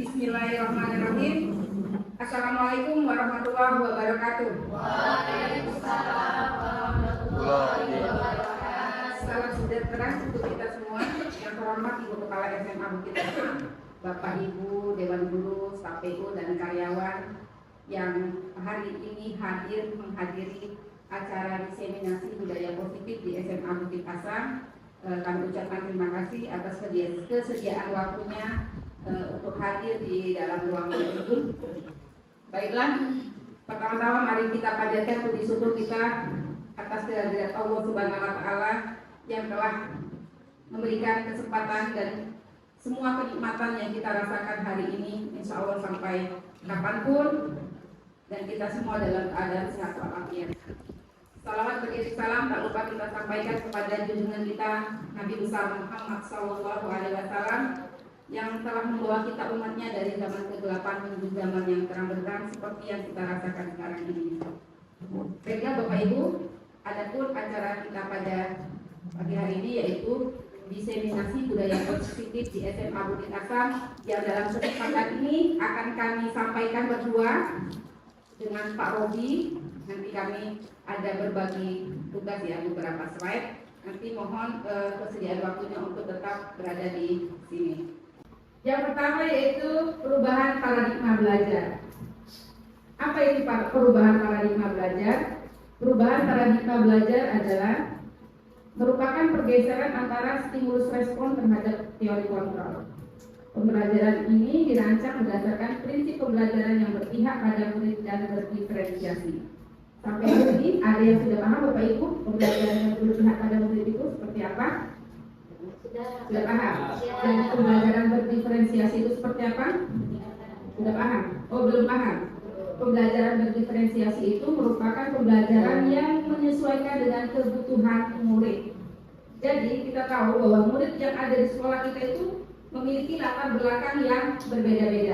Bismillahirrahmanirrahim. Assalamualaikum warahmatullahi wabarakatuh. Waalaikumsalam warahmatullahi wabarakatuh. Salam sejahtera untuk kita semua. Yang terhormat Ibu Kepala SMA Bukit Asam, Bapak Ibu Dewan Guru, staf PU dan karyawan yang hari ini menghadiri acara diseminasi budaya positif di SMA Bukit Asam. Kami ucapkan terima kasih atas kesediaan waktunya untuk hadir di dalam ruangan ini. Baiklah, pertama-tama mari kita panjatkan puji syukur kita atas kehadirat Allah Subhanahu wa Ta'ala yang telah memberikan kesempatan dan semua kenikmatan yang kita rasakan hari ini, insya Allah sampai kapanpun, dan kita semua dalam keadaan sehat walafiat. Salawat beriring salam tak lupa kita sampaikan kepada junjungan kita Nabi besar Muhammad SAW yang telah membawa kita umatnya dari zaman kegelapan menuju zaman yang terang benderang seperti yang kita rasakan sekarang ini. Baiklah Bapak Ibu, adapun acara kita pada pagi hari ini yaitu diseminasi budaya positif di SMA Bukit Asam yang dalam kesempatan ini akan kami sampaikan berdua dengan Pak Robi. Nanti kami ada berbagi tugas ya, beberapa slide. Nanti mohon kesediaan waktunya untuk tetap berada di sini. Yang pertama yaitu perubahan paradigma belajar. Apa itu perubahan paradigma belajar? Perubahan paradigma belajar adalah merupakan pergeseran antara stimulus respon terhadap teori kontrol. Pembelajaran ini dirancang berdasarkan prinsip pembelajaran yang berpihak pada murid dan berdiferensiasi. Sampai ini ada yang sudah paham Bapak Ibu pembelajaran yang berpihak pada murid itu seperti apa? Sudah paham? Dan pembelajaran berdiferensiasi itu seperti apa? Sudah paham? Oh belum paham? Pembelajaran berdiferensiasi itu merupakan pembelajaran yang menyesuaikan dengan kebutuhan murid. Jadi kita tahu bahwa murid yang ada di sekolah kita itu memiliki latar belakang yang berbeda-beda,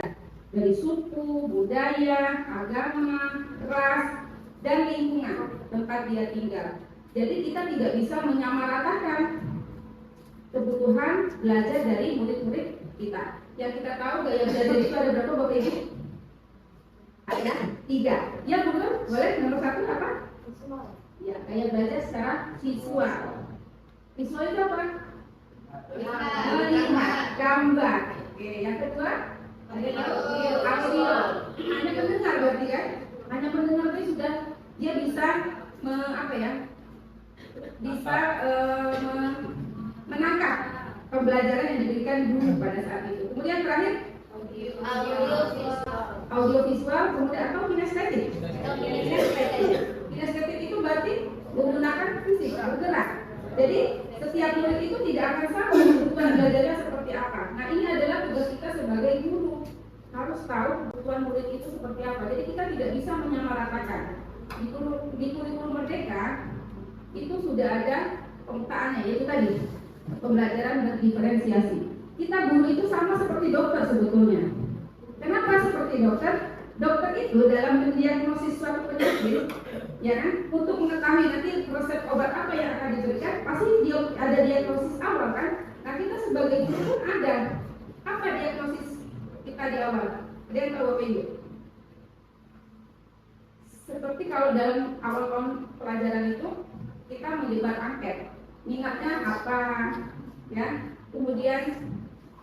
dari suku, budaya, agama, ras, dan lingkungan tempat dia tinggal. Jadi kita tidak bisa menyamaratakan kebutuhan belajar dari murid-murid kita. Yang kita tahu gaya belajar itu ada berapa Bapak Ibu? Ada 3. Yang benar boleh nomor 1 apa? Visual. Ya, gaya belajar secara visual. Visual itu apa? Melihat gambar. Oke, yang kedua audio. Hanya mendengar berarti kan? Hanya mendengar itu sudah dia bisa menangkap pembelajaran yang diberikan guru pada saat itu. Kemudian terakhir audio visual, kemudian atau kinestetik. Kinestetik itu berarti menggunakan fisik, bergerak. Jadi setiap murid itu tidak akan sama kebutuhan belajarnya seperti apa. Nah ini adalah tugas kita sebagai guru, harus tahu kebutuhan murid itu seperti apa. Jadi kita tidak bisa menyamaratakan. Di kurikulum Merdeka itu sudah ada pemetaannya, yaitu tadi pembelajaran berdiferensiasi. Kita guru itu sama seperti dokter sebetulnya. Kenapa seperti dokter? Dokter itu dalam mendiagnosis suatu penyakit, ya kan, untuk mengetahui nanti resep obat apa yang akan diberikan, pasti dia ada diagnosis awal kan. Nah kita sebagai guru pun ada. Apa diagnosis kita di awal? Ada yang tahu Bapak Ibu? Seperti kalau dalam awal pelajaran itu kita menyebar angket, minatnya apa, ya, kemudian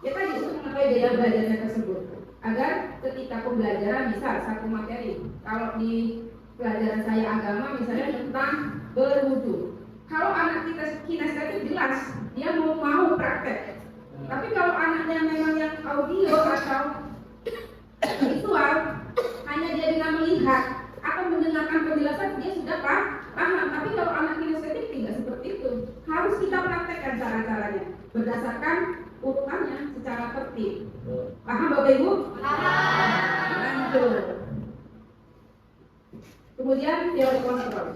ya tadi untuk mengetahui daya belajarnya tersebut, agar ketika pembelajaran misal satu materi, kalau di pelajaran saya agama misalnya tentang berwudu, kalau anak kita kinestetik jelas dia mau praktek, tapi kalau anaknya memang yang audio atau visual, hanya dia dengan melihat atau mendengarkan penjelasan dia sudah paham. Tapi kalau anak kinestetik tidak seperti itu, harus kita praktekkan cara-caranya berdasarkan urutannya secara tertib. Paham Bapak Ibu? Paham. Kemudian teori kontrol.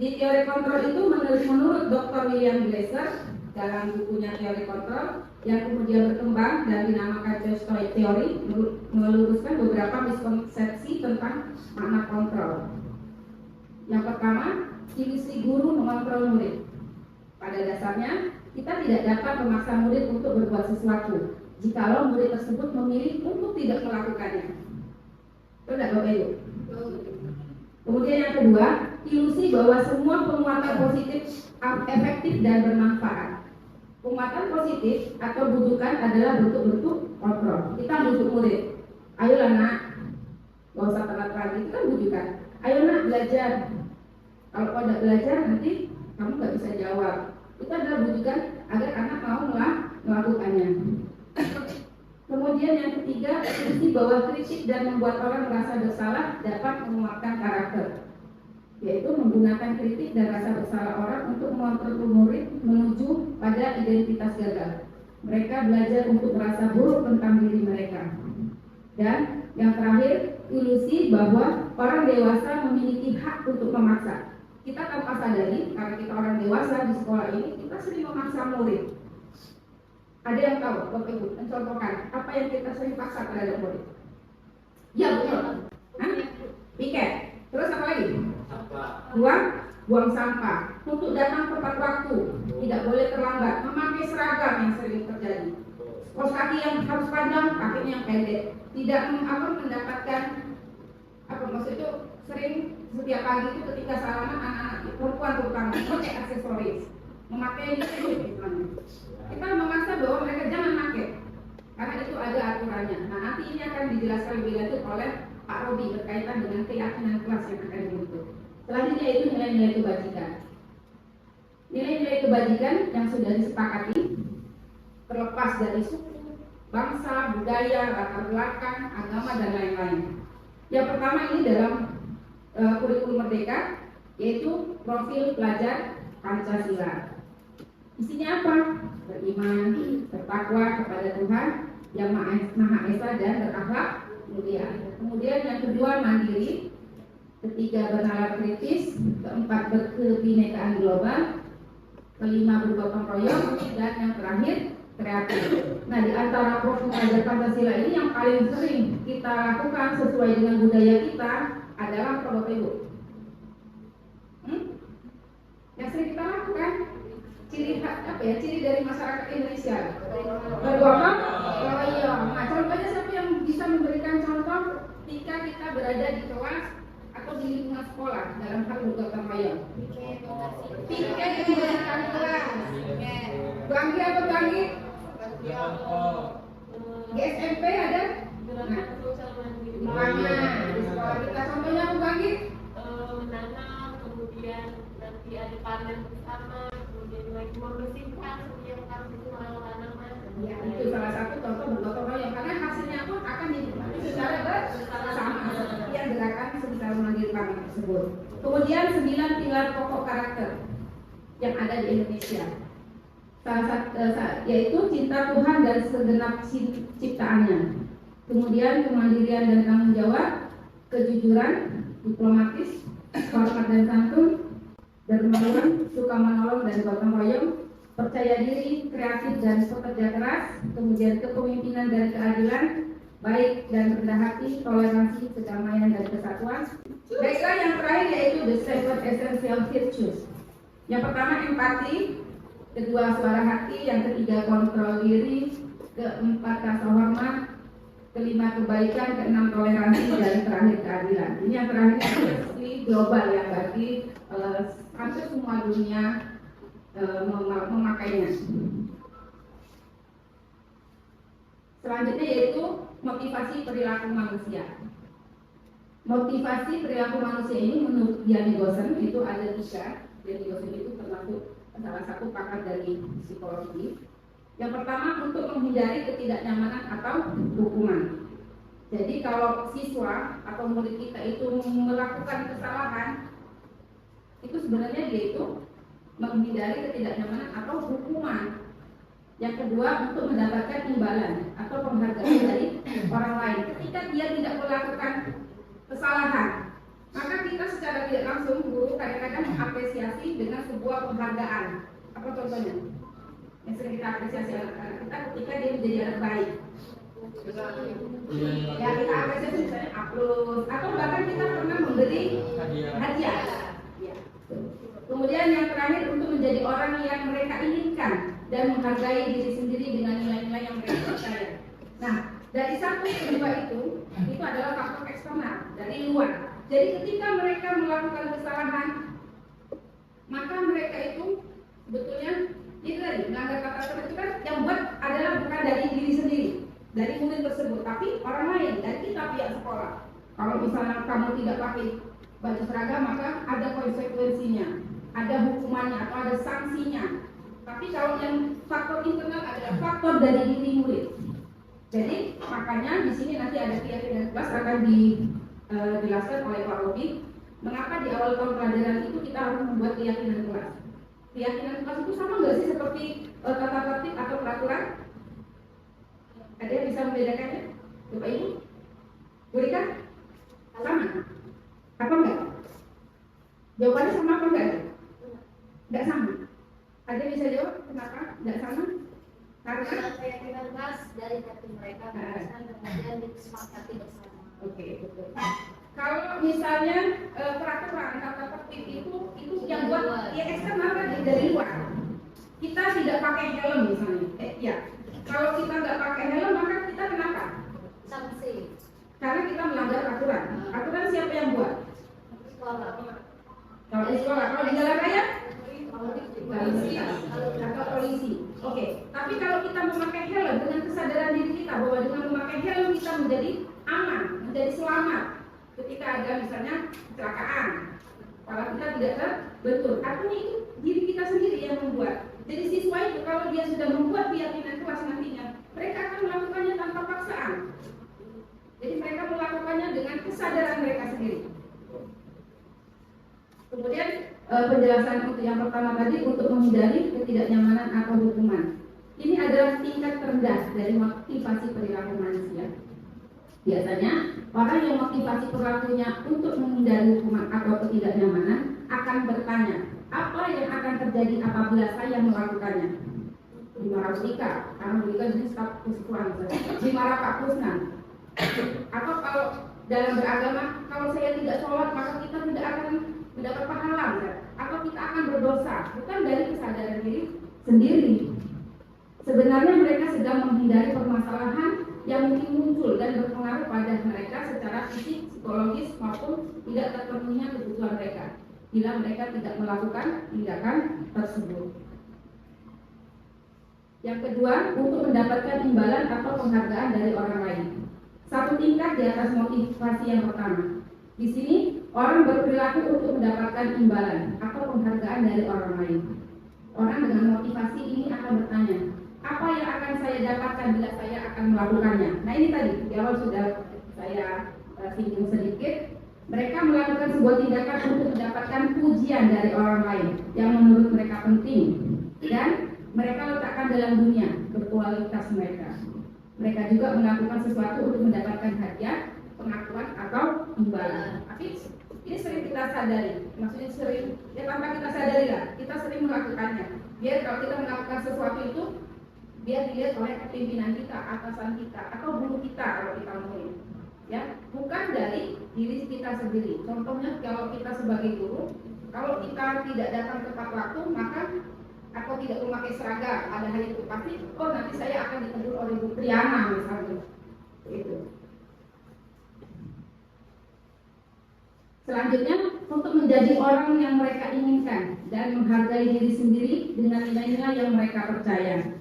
Di teori kontrol itu menurut Dr. William Glasser dalam bukunya teori kontrol yang kemudian berkembang dan dinamakan Tolstoy teori, meluruskan beberapa miskonsepsi tentang makna kontrol. Yang pertama, ciri guru mengontrol murid. Pada dasarnya, kita tidak dapat memaksa murid untuk berbuat sesuatu. jikalau murid tersebut memilih untuk tidak melakukannya. Betul tidak Bapak Ibu? Kemudian yang kedua, ilusi bahwa semua penguatan positif efektif dan bermanfaat. Penguatan positif atau bujukan adalah bentuk-bentuk kontrol. Kita bujuk murid, ayolah nak, gak usah telat lagi, itu kan bujukan. Ayo nak belajar. Kalau kau tidak belajar nanti kamu gak bisa jawab. Itu adalah bujukan agar anak mau melakukannya. Kemudian yang ketiga, ilusi bahwa kritik dan membuat orang merasa bersalah dapat menguatkan karakter, yaitu menggunakan kritik dan rasa bersalah orang untuk mengontrol murid menuju pada identitas gagal. Mereka belajar untuk merasa buruk tentang diri mereka. Dan yang terakhir, ilusi bahwa orang dewasa memiliki hak untuk memaksa. Kita tanpa sadari, karena kita orang dewasa di sekolah ini, kita sering memaksa murid. Ada yang tahu, Bapak Ibu, mencontohkan apa yang kita sering paksa terhadap murid? Ya betul. Piket. Terus apa lagi? Buang sampah. Untuk datang tepat waktu, tidak boleh terlambat. Memakai seragam yang sering terjadi. Kaos kaki yang harus panjang, kakinya yang pendek. Tidak mendapatkan maksud itu sering setiap pagi itu ketika salaman anak-anak perempuan terutama pakai aksesoris, memakai lipstick misalnya. Kita memaksa bahwa mereka jangan pakai karena itu ada aturannya. Nah nanti ini akan dijelaskan lebih lanjut oleh Pak Robi berkaitan dengan keyakinan kelas yang akan dibentuk. Selanjutnya itu nilai-nilai kebajikan. Nilai-nilai kebajikan yang sudah disepakati terlepas dari suku, bangsa, budaya, latar belakang, agama dan lain-lain. Yang pertama ini dalam kurikulum Merdeka yaitu profil pelajar Pancasila. Isinya apa? Beriman, bertakwa kepada Tuhan yang Maha Esa dan berakhlak mulia. Kemudian yang kedua mandiri, ketiga bernalar kritis, keempat berkebinekaan global, kelima bergotong royong, dan yang terakhir kreatif. Nah di antara profil pelajar Pancasila ini yang paling sering kita lakukan sesuai dengan budaya kita adalah Bapak Ibu. Yang sering kita lakukan ciri dari masyarakat Indonesia bergotong royong. Nah contohnya siapa yang bisa memberikan contoh ketika kita berada di kelas atau di lingkungan sekolah dalam hal bergotong royong? Piket memberikan kelas. Banggi apa Banggi? GSMP ada? Nah, di sekolah kita contohnya apa Banggi? Menanam, kemudian nanti ada panen bersama, kemudian lagi membersihkan setiap kali tanaman. Ya, itu salah satu contoh bergotong royong karena hasilnya pun akan dinikmati secara bersama seperti yang gerakan sebesar mandiri pangan tersebut. Kemudian 9 pilar pokok karakter yang ada di Indonesia. Salah satu yaitu cinta Tuhan dan segenap ciptaannya. Kemudian kemandirian dan tanggung jawab, kejujuran, diplomatis, hormat dan santun, dermawan, suka menolong dan gotong royong, percaya diri, kreatif dan pekerja keras, kemudian kepemimpinan dan keadilan, baik dan rendah hati, toleransi, kedamaian dan kesatuan. Baiklah yang terakhir yaitu the seven essential virtues. Yang pertama empati, kedua suara hati, yang ketiga kontrol diri, keempat rasa hormat, kelima kebaikan, keenam toleransi, dan terakhir keadilan. Ini yang terakhir ini global yang berarti hampir semua dunia memakainya. Selanjutnya yaitu motivasi perilaku manusia. Motivasi perilaku manusia ini menurut Dian Gosen itu ada 3. Dian Gosen itu termasuk salah satu pakar dari psikologi. Yang pertama untuk menghindari ketidaknyamanan atau hukuman. Jadi kalau siswa atau murid kita itu melakukan kesalahan, itu sebenarnya dia itu menghindari ketidaknyamanan atau hukuman. Yang kedua untuk mendapatkan imbalan atau penghargaan dari orang lain. Ketika dia tidak melakukan kesalahan, maka kita secara tidak langsung guru kadang-kadang mengapresiasi dengan sebuah penghargaan. Apa contohnya? Yang sering kita apresiasi anak-anak kita ketika dia menjadi anak baik. Ya kita apresiasi misalnya aplaus atau bahkan kita pernah memberi hadiah. Ya. Kemudian yang terakhir untuk menjadi orang yang mereka inginkan. dan menghargai diri sendiri dengan nilai-nilai yang mereka percaya. Nah, dari satu ke dua itu adalah faktor eksternal dari luar. Jadi ketika mereka melakukan kesalahan, maka mereka itu sebetulnya itu tadi melanggar kata itu kan yang buat adalah bukan dari diri sendiri, dari murid tersebut, tapi orang lain, dari kita pihak sekolah. Kalau misalnya kamu tidak pakai baju seragam, maka ada konsekuensinya, ada hukumannya atau ada sanksinya. Tapi kalau yang faktor internal adalah faktor dari diri murid. Jadi makanya di sini nanti ada keyakinan kelas akan dijelaskan oleh Pak Robi. Mengapa di awal tahun pelajaran itu kita harus membuat keyakinan kelas? Keyakinan kelas itu sama nggak sih seperti tata tertib atau peraturan? Ada yang bisa membedakannya? Bapak Ibu? Berikan? Sama? Apa enggak? Jawabannya sama apa enggak? Enggak sama. Ada yang bisa jawab kenapa enggak sama? Karena keyakinan kelas dari hati mereka dan kemudian disepakati bersama. Oke, betul. Kalau misalnya peraturan tata tertib itu yang buat ya eksternal kan dari luar. Kita tidak pakai helm misalnya. Ya. Kalau kita nggak pakai helm maka kita kenapa? Sanksi. Karena kita melanggar aturan. Aturan siapa yang buat? Sekolah. Kalau di sekolah, kalau di jalan raya? Polisi. Atau polisi. Oke. Tapi kalau kita memakai helm dengan kesadaran diri kita bahwa dengan memakai helm kita menjadi aman, menjadi selamat. Ketika ada misalnya kecelakaan, kalau kita tidak terbentur, artinya itu diri kita sendiri yang membuat. Jadi siswa itu kalau dia sudah membuat keyakinan kelas nantinya, mereka akan melakukannya tanpa paksaan. Jadi mereka melakukannya dengan kesadaran mereka sendiri. Kemudian penjelasan untuk yang pertama tadi untuk menghindari ketidaknyamanan atau hukuman. Ini adalah tingkat terendah dari motivasi perilaku manusia. Biasanya orang yang motivasi perilakunya untuk menghindari hukuman atau ketidaknyamanan akan bertanya, apa yang akan terjadi apabila saya melakukannya? Dimarahi Rika, karena Rika ini staf kesepuan, dimarahi Pak Kusnan. Atau kalau dalam beragama, kalau saya tidak sholat maka kita tidak akan mendapat pahala, atau kita akan berdosa. Bukan dari kesadaran diri sendiri. Sebenarnya mereka sedang menghindari permasalahan yang mungkin muncul dan berpengaruh pada mereka secara fisik, psikologis maupun tidak terpenuhinya kebutuhan mereka bila mereka tidak melakukan tindakan tersebut. Yang kedua, untuk mendapatkan imbalan atau penghargaan dari orang lain. Satu tingkat di atas motivasi yang pertama. Di sini orang berperilaku untuk mendapatkan imbalan atau penghargaan dari orang lain. Orang dengan motivasi ini akan bertanya, apa yang akan saya dapatkan bila saya akan melakukannya? Nah ini tadi, di awal sudah saya singgung sedikit. Mereka melakukan sebuah tindakan untuk mendapatkan pujian dari orang lain yang menurut mereka penting. Dan mereka letakkan dalam dunia berkualitas mereka. Mereka juga melakukan sesuatu untuk mendapatkan hadiah, pengakuan atau imbalan. Tapi ini sering kita sadari, maksudnya sering, ya tanpa kita sadari lah, kita sering melakukannya. Biar kalau kita melakukan sesuatu itu, biar dilihat oleh pimpinan kita, atasan kita, atau guru kita kalau kita ngomongin. Ya, bukan dari diri kita sendiri. Contohnya kalau kita sebagai guru, kalau kita tidak datang tepat waktu, maka atau tidak memakai seragam, ada hal itu pasti, oh nanti saya akan ditegur oleh Bu Triana misalnya. Itu. Selanjutnya, untuk menjadi orang yang mereka inginkan dan menghargai diri sendiri dengan nilai-nilai yang mereka percaya.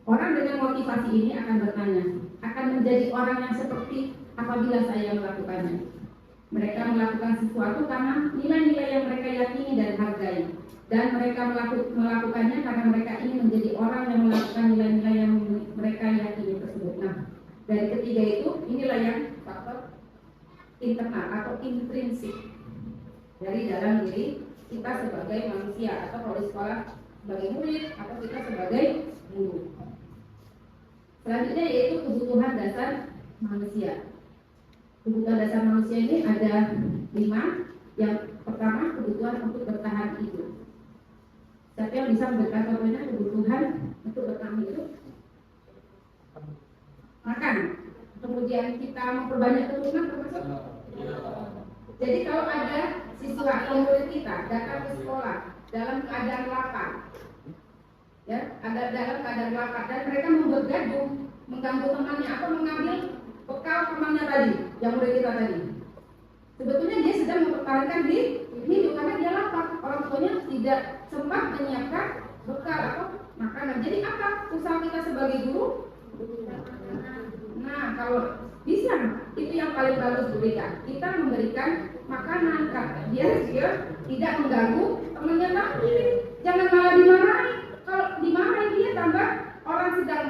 Orang dengan motivasi ini akan bertanya, akan menjadi orang yang seperti apabila saya melakukannya. Mereka melakukan sesuatu karena nilai-nilai yang mereka yakini dan hargai. Dan mereka melakukannya karena mereka ingin menjadi orang yang melakukan nilai-nilai yang mereka yakini tersebut. Nah, dari ketiga itu, inilah yang faktor internal atau intrinsik dari dalam diri kita sebagai manusia, atau kalau di sekolah sebagai murid, atau kita sebagai guru. Selanjutnya yaitu kebutuhan dasar manusia. Kebutuhan dasar manusia ini ada 5. Yang pertama, kebutuhan untuk bertahan hidup. Siapa yang bisa memberikan contohnya kebutuhan untuk bertahan hidup? Makan. Kemudian kita memperbanyak keturunan termasuk. Jadi kalau ada siswa atau murid kita datang ke sekolah dalam keadaan lapar, ya, ada dalam keadaan lapar dan mereka membuat gaduh, mengganggu temannya atau mengambil bekal temannya tadi, yang murid kita tadi. Sebetulnya dia sedang mempertahankan hidup karena dia lapar. Orang tuanya tidak sempat menyiapkan bekal atau makanan. Jadi apa usaha kita sebagai guru? Nah, kalau bisa, itu yang paling bagus berikan. Kita memberikan makanan, biar dia tidak mengganggu temannya tadi. Jangan malah dimarahi. Kalau dimarahi dia tambah orang sedang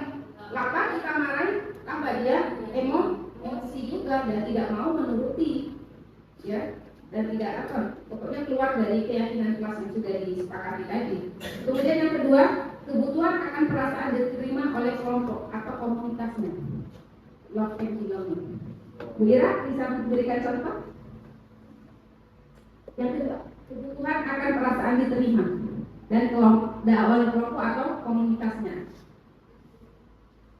lapar, kita marahi, tambah dia emosi juga dan tidak mau menuruti, ya, dan tidak apa, pokoknya keluar dari keyakinan kelas yang sudah disepakati tadi. Kemudian yang kedua, kebutuhan akan perasaan diterima oleh kelompok atau komunitasnya. Love and belonging. Bu Ira bisa memberikan contoh? Yang kedua, kebutuhan akan perasaan diterima dan oleh kelompok atau komunitasnya.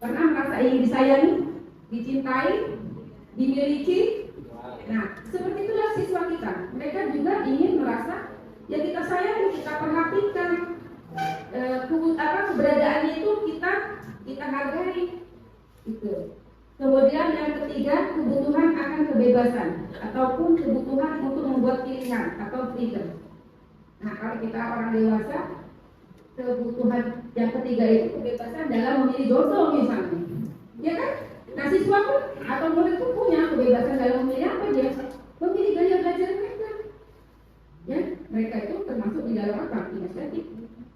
Pernah merasa ingin disayangi, dicintai, dimiliki? Nah, seperti itulah siswa kita. Mereka juga ingin merasa ya kita sayangi, kita perhatikan, keberadaannya itu kita hargai. Gitu. Kemudian yang ketiga, kebutuhan akan kebebasan ataupun kebutuhan untuk membuat pilihan atau freedom. Nah, kalau kita orang dewasa, kebutuhan yang ketiga itu kebebasan dalam memilih jodoh misalnya, ya kan? Nah, siswa pun atau murid pun punya kebebasan dalam memilih apa dia, memilih gaya belajar mereka. Ya, mereka itu termasuk di dalam apa? Kinestetik,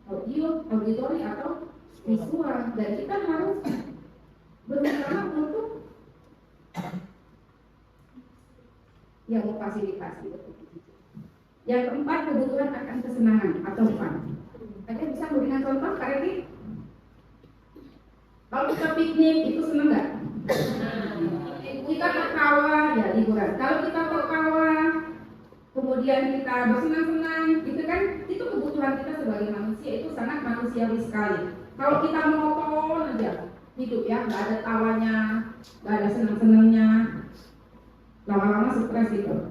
audio, auditori atau visual, dan kita harus berusaha untuk yang memfasilitasi. Yang keempat, kebutuhan akan kesenangan atau fun. Ada bisa memberikan contoh, Kak Reki? Kalau kita piknik itu senang nggak? Kita tertawa, ya liburan. Kalau kita tertawa, kemudian kita bersenang-senang, gitu kan? Itu kebutuhan kita sebagai manusia, itu sangat manusiawi sekali. Kalau kita monoton aja hidup ya, nggak ada tawanya, nggak ada senang-senangnya, lama-lama stres gitu.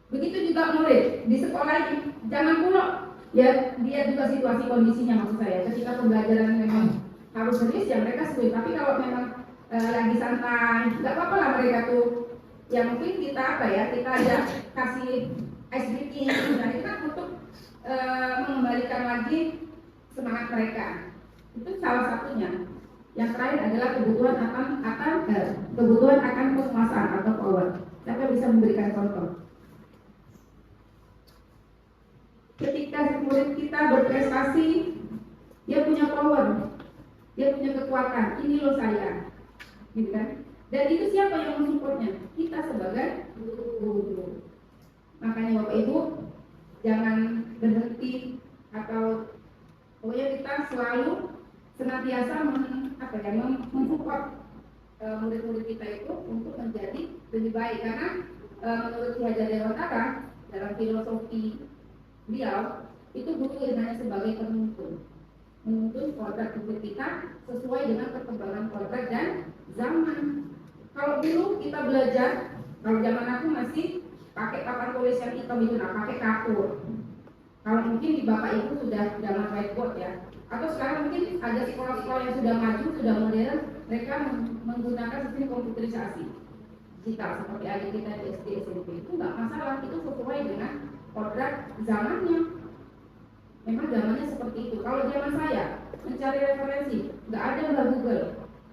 Begitu juga murid di sekolah ini, jangan pula ya dia juga situasi kondisinya, maksud saya ketika pembelajaran memang harus serius ya mereka sulit. Tapi kalau memang lagi santai, nggak apa-apa lah mereka tuh. Ya mungkin kita apa ya, kita aja kasih ice breaking, nah itu kan untuk mengembalikan lagi semangat mereka. Itu salah satunya. Yang terakhir adalah kebutuhan akan penguasaan atau power. Siapa bisa memberikan contoh? Ketika murid kita berprestasi, dia punya power, dia punya kekuatan. Ini loh saya, gitu kan? Dan itu siapa yang mensupportnya? Kita sebagai guru. Makanya Bapak Ibu jangan berhenti atau pokoknya kita selalu senantiasa mensupport murid-murid kita itu untuk menjadi lebih baik, karena menurut Ki Hajar Dewantara dalam filosofi beliau itu guru hanya sebagai menuntun kodrat hidup kita sesuai dengan perkembangan kodrat dan zaman. Kalau dulu kita belajar, kalau zaman aku masih pakai papan tulis yang hitam itu, pakai kapur. Kalau mungkin di Bapak Ibu sudah zaman whiteboard ya. Atau sekarang mungkin ada sekolah-sekolah yang sudah maju, sudah modern, mereka menggunakan sistem komputerisasi digital seperti adik kita di SD SMP. Itu nggak masalah, itu sesuai dengan kodrat zamannya. Memang zamannya seperti itu. Kalau zaman saya mencari referensi, nggak ada Google,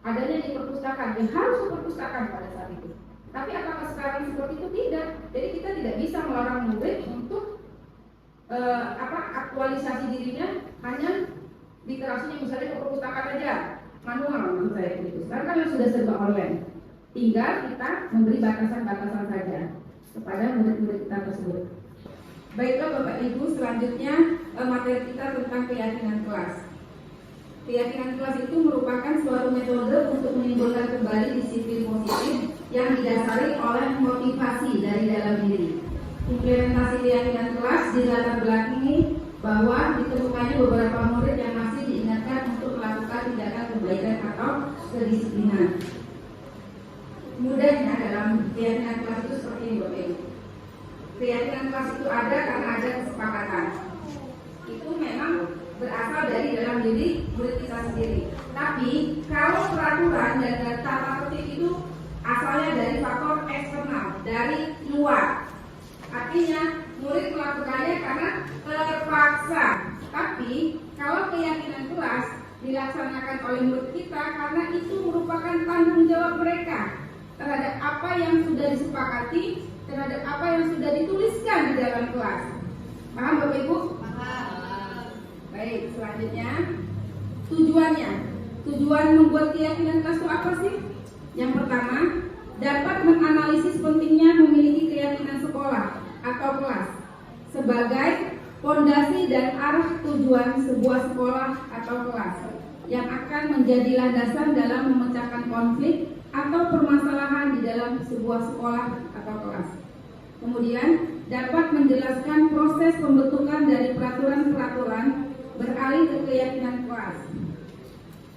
adanya di perpustakaan. Ya harus ke perpustakaan pada saat itu. Tapi apakah sekarang seperti itu? Tidak. Jadi kita tidak bisa melarang murid untuk aktualisasi dirinya hanya literasinya misalnya ke perpustakaan aja, manual menurut saya gitu. Sekarang kan sudah serba online, tinggal kita memberi batasan-batasan saja kepada murid-murid kita tersebut. Baiklah Bapak Ibu, selanjutnya materi kita tentang keyakinan kelas. Keyakinan kelas itu merupakan suatu metode untuk menimbulkan kembali disiplin positif yang didasari oleh motivasi dari dalam diri. Implementasi keyakinan kelas dilatar belakangi bahwa ditemukannya beberapa murid yang masih diingatkan untuk melakukan tindakan kebaikan atau kedisiplinan. Mudahnya dalam keyakinan kelas itu seperti ini Bapak Ibu. Keyakinan kelas itu ada karena ada kesepakatan. Itu memang berasal dari dalam diri murid kita sendiri. Tapi kalau peraturan dan tata tertib itu asalnya dari faktor eksternal, dari luar. Artinya murid melakukannya karena terpaksa. Tapi kalau keyakinan kelas dilaksanakan oleh murid kita karena itu merupakan tanggung jawab mereka terhadap apa yang sudah disepakati, terhadap apa yang sudah dituliskan di dalam kelas. Paham Bapak Ibu? Paham. Baik, selanjutnya tujuannya. Tujuan membuat keyakinan kelas itu apa sih? Yang pertama, dapat menganalisis pentingnya memiliki keyakinan sekolah atau kelas sebagai fondasi dan arah tujuan sebuah sekolah atau kelas yang akan menjadi landasan dalam memecahkan konflik atau permasalahan di dalam sebuah sekolah atau kelas. Kemudian dapat menjelaskan proses pembentukan dari peraturan-peraturan beralih ke keyakinan kelas.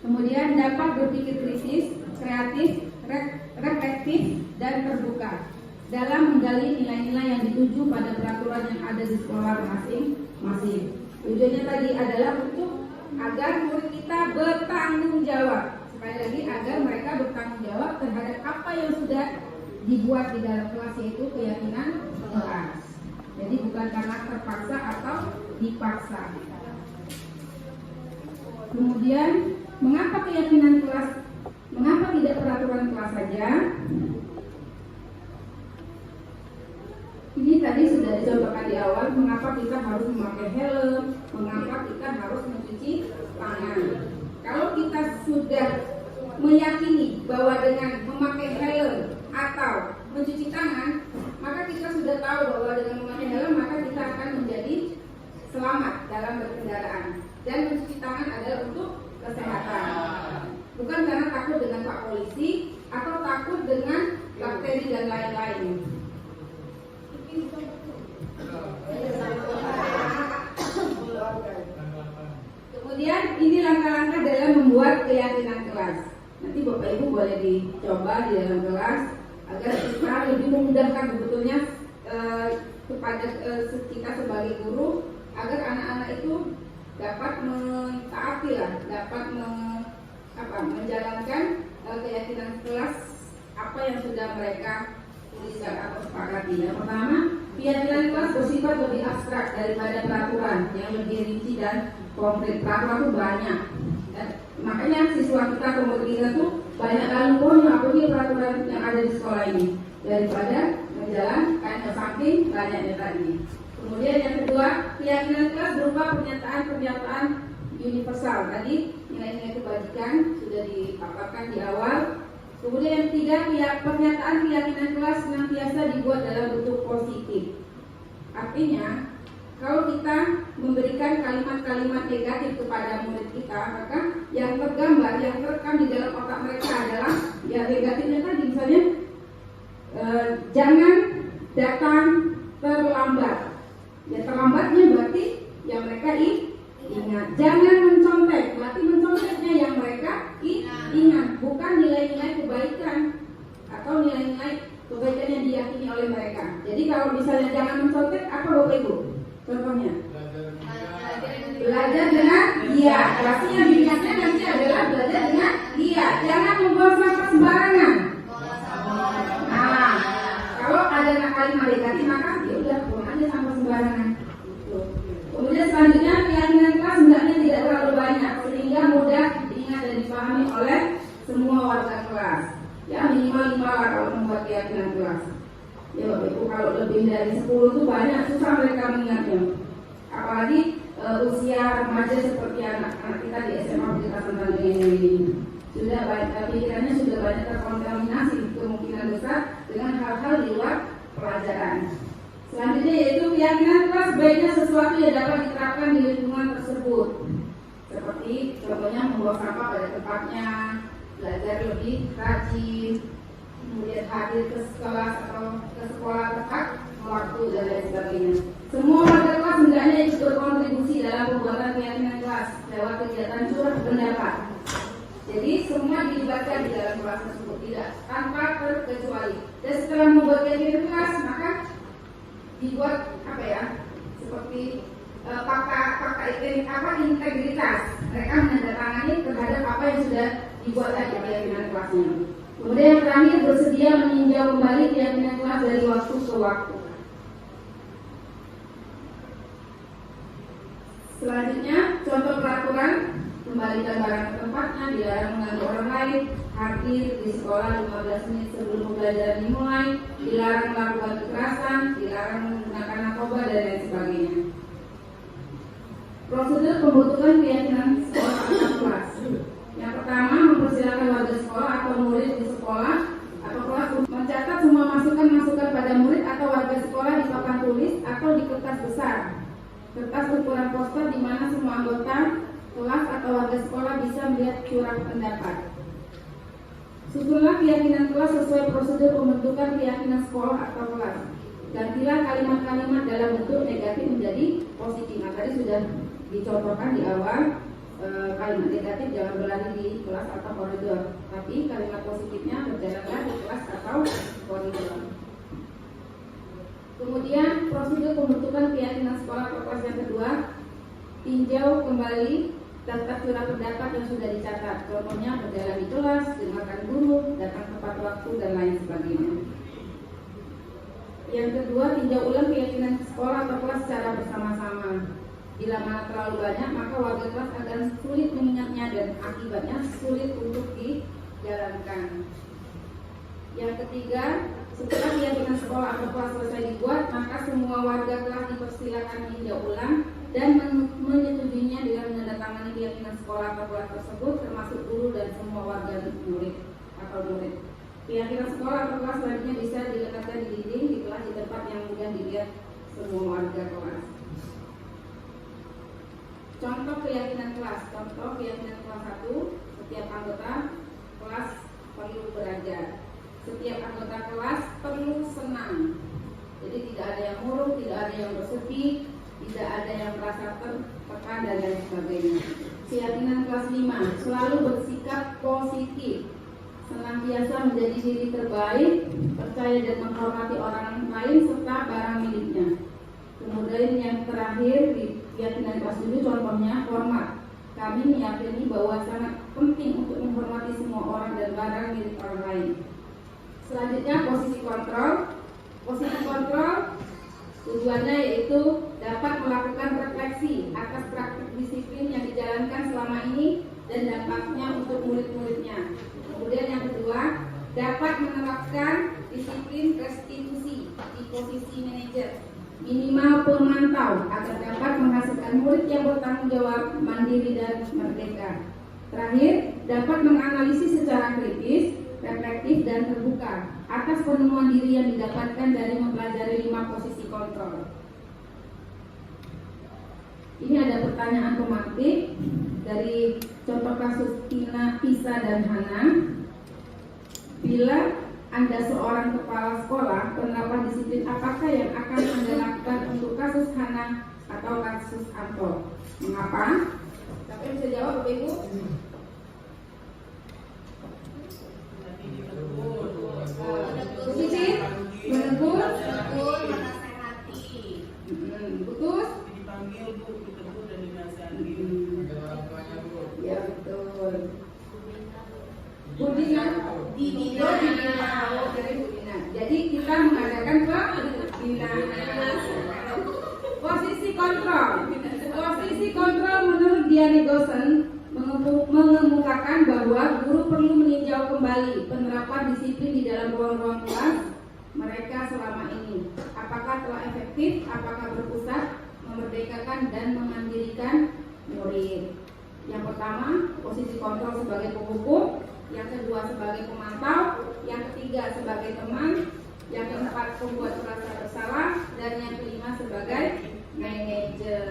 Kemudian dapat berpikir kritis, kreatif, reflektif, dan terbuka dalam menggali nilai-nilai yang dituju pada peraturan yang ada di sekolah masing-masing. Tujuannya tadi adalah untuk agar murid kita bertanggung jawab. Sekali lagi, agar mereka bertanggung jawab terhadap apa yang sudah dibuat di dalam kelas, yaitu keyakinan kelas. Jadi bukan karena terpaksa atau dipaksa. Kemudian mengapa keyakinan kelas? Mengapa tidak peraturan kelas saja? Ini tadi sudah dicontohkan di awal. Mengapa kita harus memakai helm? Mengapa kita harus mencuci tangan? Kalau kita sudah meyakini bahwa dengan memakai helm atau mencuci tangan, maka kita sudah tahu bahwa dengan memakai helm maka kita akan menjadi selamat dalam berkendaraan. Dan mencuci tangan adalah untuk kesehatan. Bukan karena takut dengan Pak Polisi atau takut dengan bakteri dan lain-lain. Kemudian ini langkah-langkah dalam membuat keyakinan kelas. Nanti Bapak Ibu boleh dicoba di dalam kelas agar kita lebih memudahkan sebetulnya kepada kita sebagai guru, agar anak-anak itu dapat mentaati lah, dapat menjalankan keyakinan kelas apa yang sudah mereka tuliskan atau sepakati. Yang pertama, keyakinan kelas bersifat lebih abstrak daripada peraturan yang lebih rinci dan konkret. Peraturan itu banyak. Dan makanya siswa kita kemudian itu banyak kali apa sih peraturan yang ada di sekolah ini daripada menjalankan ke samping banyaknya tadi. Kemudian yang kedua, keyakinan kelas berupa pernyataan-pernyataan universal. Tadi nilai-nilai kebajikan sudah dipaparkan di awal. Kemudian yang ketiga, pernyataan keyakinan kelas senantiasa dibuat dalam bentuk positif. Artinya, kalau kita memberikan kalimat-kalimat negatif kepada murid kita, maka yang tergambar, yang terekam di dalam otak mereka adalah ya negatifnya tadi, misalnya jangan datang terlambat. Ya terlambatnya berarti yang mereka ingat. Jangan mencontek, berarti menconteknya yang mereka ingat, bukan nilai-nilai kebaikan atau nilai-nilai kebaikan yang diyakini oleh mereka. Jadi kalau misalnya jangan mencontek, apa Bapak Ibu? Contohnya belajar dengan dia. Berarti yang diingatnya nanti adalah belajar dengan dia. Jangan membuang sampah sembarangan. Nah, kalau ada kalimat negatif maka ya udah buang aja sampah sembarangan. Kemudian selanjutnya keyakinan kelas hendaknya tidak terlalu banyak sehingga mudah diingat dan dipahami oleh semua warga kelas. Ya minimal 5 lah kalau membuat keyakinan kelas. Ya Bapak Ibu, kalau lebih dari 10 itu banyak, susah mereka mengingatnya. Apalagi usia remaja seperti anak-anak kita di SMA kita tentang ini. Sudah banyak, pikirannya sudah banyak terkontaminasi, kemungkinan besar dengan hal-hal di luar pelajaran. Selanjutnya yaitu keyakinan kelas sebaiknya sesuatu yang dapat diterapkan di lingkungan tersebut. Seperti contohnya membuang sampah pada tempatnya, belajar lebih rajin, kemudian hadir ke kelas atau ke sekolah tepat waktu dan lain sebagainya. Semua warga kelas hendaknya ikut berkontribusi dalam pembuatan keyakinan kelas lewat kegiatan surat pendapat. Jadi semua dilibatkan di dalam kelas tersebut, tidak tanpa terkecuali. Dan setelah membuat keyakinan kelas maka dibuat apa ya, seperti fakta integritas. Mereka menandatangani terhadap apa yang sudah dibuat tadi keyakinan kelasnya. Kemudian yang terakhir, bersedia meninjau kembali keyakinan kelas dari waktu ke waktu. Selanjutnya, contoh peraturan: kembalikan barang ke tempatnya, dilarang mengganggu orang lain, hadir di sekolah 15 menit sebelum pembelajaran dimulai, dilarang melakukan kekerasan, dilarang menggunakan narkoba, dan lain sebagainya. Prosedur pembentukan keyakinan sekolah atau kelas. Yang pertama, mempersilakan warga sekolah atau murid di sekolah atau kelas mencatat semua masukan-masukan pada murid atau warga sekolah di papan tulis atau di kertas besar. Kertas ukuran poster di mana semua anggota kelas atau warga sekolah bisa melihat curah pendapat. Susunlah keyakinan kelas sesuai prosedur pembentukan keyakinan sekolah atau kelas. Gantilah kalimat-kalimat dalam bentuk negatif menjadi positif. Nah, tadi sudah dicontohkan di awal, kalimat negatif jangan berlari di kelas atau koridor, tapi kalimat positifnya berjalanlah di kelas atau koridor. Kemudian prosedur pembentukan keyakinan sekolah atau kelas yang kedua, tinjau kembali daftar curah pendapat yang sudah dicatat. Contohnya berjalan di kelas, dengarkan guru, datang tepat waktu, dan lain sebagainya. Yang kedua, tinjau ulang keyakinan sekolah atau kelas secara bersama-sama. Bila mana terlalu banyak, maka warga kelas akan sulit mengingatnya dan akibatnya sulit untuk dijalankan. Yang ketiga, setelah keyakinan sekolah atau kelas selesai dibuat, maka semua warga kelas dipersilakan meninjau ulang dan menyetujuinya dengan menandatangani keyakinan sekolah atau kelas tersebut, termasuk guru dan semua warga murid atau murid. Keyakinan sekolah atau kelas selanjutnya bisa diletakkan di dinding di kelas di tempat yang mudah dilihat semua warga kelas. Contoh keyakinan kelas. Contoh keyakinan kelas 1, setiap anggota kelas perlu belajar. Setiap anggota kelas perlu senang. Jadi tidak ada yang murung, tidak ada yang bersedih, tidak ada yang merasa tertekan, dan lain sebagainya. Keyakinan kelas 5, selalu bersikap positif, senantiasa menjadi diri terbaik, percaya dan menghormati orang lain serta barang miliknya. Kemudian yang terakhir di keyakinan kelas 7, contohnya hormat. Kami meyakini bahwa sangat penting untuk menghormati semua orang dan barang milik orang lain. Selanjutnya posisi kontrol. Posisi kontrol tujuannya yaitu dapat melakukan refleksi atas praktik disiplin yang dijalankan selama ini dan dampaknya untuk murid-muridnya. Kemudian yang kedua, dapat menerapkan disiplin restitusi di posisi manajer, minimal pemantau agar dapat menghasilkan murid yang bertanggung jawab, mandiri, dan merdeka. Terakhir, dapat menganalisis secara kritis, reflektif, dan terbuka atas penemuan diri yang didapatkan dari mempelajari 5 posisi kontrol. Ini ada pertanyaan pematik dari contoh kasus Tina, Tisa, dan Hana. Bila Anda seorang kepala sekolah, penerapan disiplin apakah yang akan Anda lakukan untuk kasus Hana atau kasus Anto? Mengapa? Siapa yang bisa jawab, Bapak Ibu? Positif, menegur, menasehati. putus, dipanggil Bu, ditegur dan dinasihati. ya betul. Budina, Dibina. dari Budina. Jadi kita mengadakan pembinaan. Posisi kontrol. Posisi kontrol menurut Diane Gosen mengemukakan bahwa guru perlu meninjau kembali penerapan disiplin di dalam ruang-ruang kelas mereka selama ini. Apakah telah efektif, apakah berpusat, memerdekakan, dan memandirikan murid. Yang pertama, posisi kontrol sebagai penghukum. Yang kedua, sebagai pemantau. Yang ketiga, sebagai teman. Yang keempat, pembuat merasa bersalah. Dan yang kelima, sebagai manajer.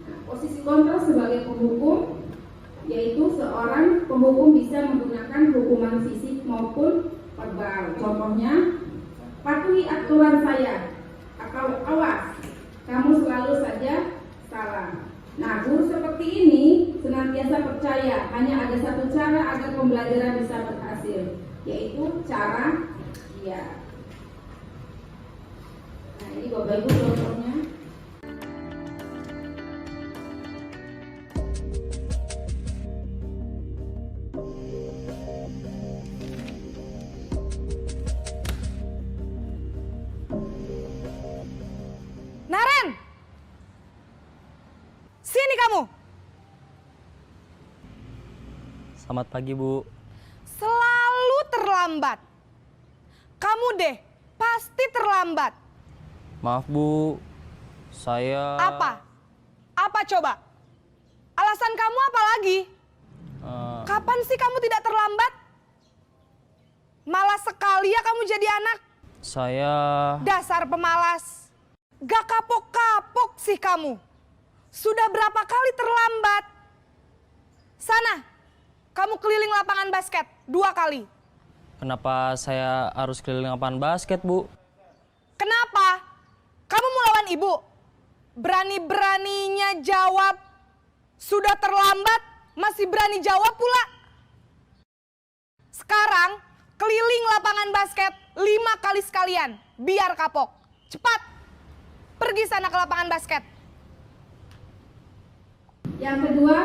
Nah, posisi kontrol sebagai penghukum, yaitu seorang penghukum bisa menggunakan hukuman fisik maupun verbal. Contohnya, patuhi aturan saya, atau awas, kamu selalu saja salah. Nah, guru seperti ini senantiasa percaya hanya ada satu cara agar pembelajaran bisa berhasil, yaitu cara dia. Nah, ini Bapak Ibu contohnya. Selamat pagi, Bu. Selalu terlambat. Kamu deh, pasti terlambat. Maaf, Bu. Saya... Apa? Apa coba? Alasan kamu apa lagi? Kapan sih kamu tidak terlambat? Malas sekali ya kamu jadi anak. Saya... Dasar pemalas. Gak kapok-kapok sih kamu. Sudah berapa kali terlambat? Sana, kamu keliling lapangan basket 2 kali. Kenapa saya harus keliling lapangan basket, Bu? Kenapa? Kamu mau lawan ibu? Berani-beraninya jawab. Sudah terlambat, masih berani jawab pula. Sekarang, keliling lapangan basket 5 kali sekalian. Biar kapok. Cepat. Pergi sana ke lapangan basket. Yang kedua,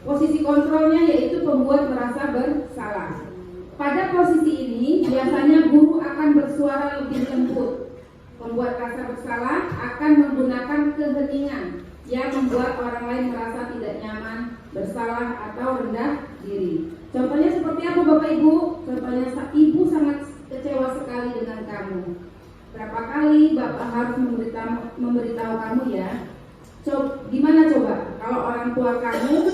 posisi kontrolnya yaitu pembuat merasa bersalah. Pada posisi ini, biasanya guru akan bersuara lebih lembut. Pembuat rasa bersalah akan menggunakan keheningan yang membuat orang lain merasa tidak nyaman, bersalah, atau rendah diri. Contohnya seperti apa Bapak Ibu? Contohnya Ibu sangat kecewa sekali dengan kamu. Berapa kali Bapak harus memberitahu kamu ya? Gimana coba kalau orang tua kamu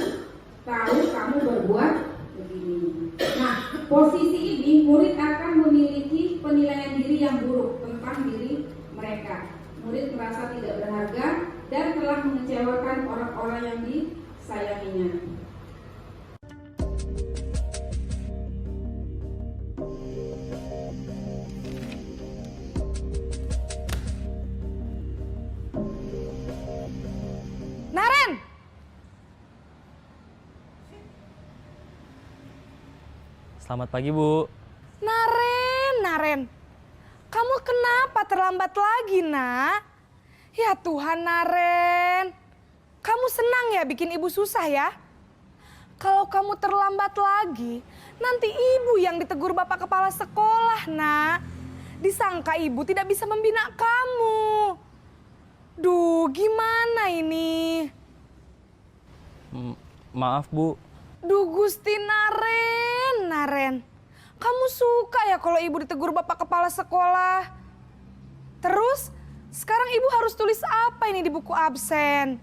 tahu kamu berbuat begini? Nah, posisi ini murid akan memiliki penilaian diri yang buruk tentang diri mereka. Murid merasa tidak berharga dan telah mengecewakan orang-orang yang disayanginya. Naren! Selamat pagi, Bu. Naren. Kamu kenapa terlambat lagi, Nak? Ya Tuhan, Naren. Kamu senang ya bikin ibu susah ya? Kalau kamu terlambat lagi, nanti ibu yang ditegur bapak kepala sekolah, Nak. Disangka ibu tidak bisa membina kamu. Duh, gimana ini? Maaf, Bu. Duh, Gusti Naren. Kamu suka ya kalau ibu ditegur bapak kepala sekolah? Terus, sekarang ibu harus tulis apa ini di buku absen?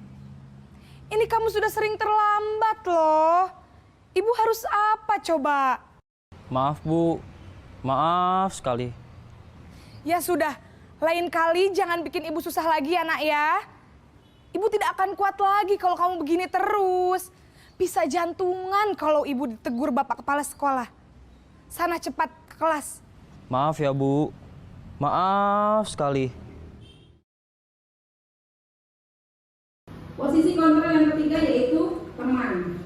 Ini kamu sudah sering terlambat loh. Ibu harus apa coba? Maaf, Bu. Maaf sekali. Ya sudah, lain kali jangan bikin ibu susah lagi ya nak ya. Ibu tidak akan kuat lagi kalau kamu begini terus. Bisa jantungan kalau ibu ditegur bapak kepala sekolah. Sana cepat ke kelas. Maaf ya, Bu. Maaf sekali. Posisi kontrol yang ketiga yaitu teman.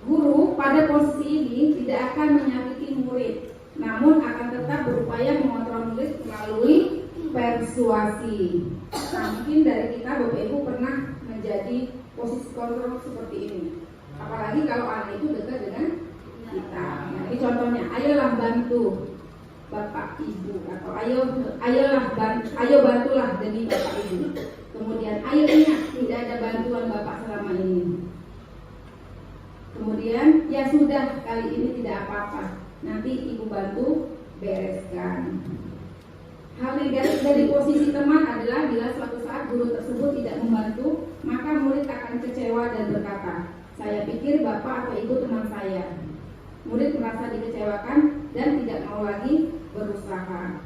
Guru pada posisi ini tidak akan menyakiti murid, namun akan tetap berupaya mengontrol murid melalui persuasi. Nah, mungkin dari kita Bapak Ibu pernah menjadi posisi kontrol seperti ini. Apalagi kalau anak itu dekat dengan kita. Nah, ini contohnya, ayolah bantu Bapak Ibu atau ayo bantulah demi Bapak Ibu. Kemudian ayo ingat tidak ada bantuan Bapak selama ini. Kemudian ya sudah kali ini tidak apa-apa. Nanti Ibu bantu bereskan. Hal negatif dari posisi teman adalah bila suatu saat guru tersebut tidak membantu, maka murid akan kecewa dan berkata, saya pikir Bapak atau Ibu teman saya. Murid merasa dikecewakan dan tidak mau lagi berusaha.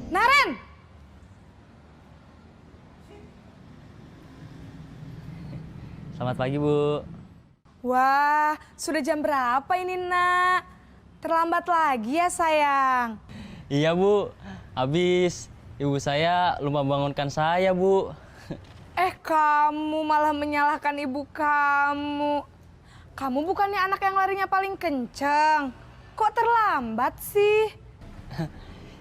Naren! Selamat pagi, Bu. Wah, sudah jam berapa ini nak? Terlambat lagi ya sayang. Iya, Bu. Habis ibu saya lupa bangunkan saya, Bu. Kamu malah menyalahkan ibu kamu. Kamu bukannya anak yang larinya paling kenceng. Kok terlambat sih?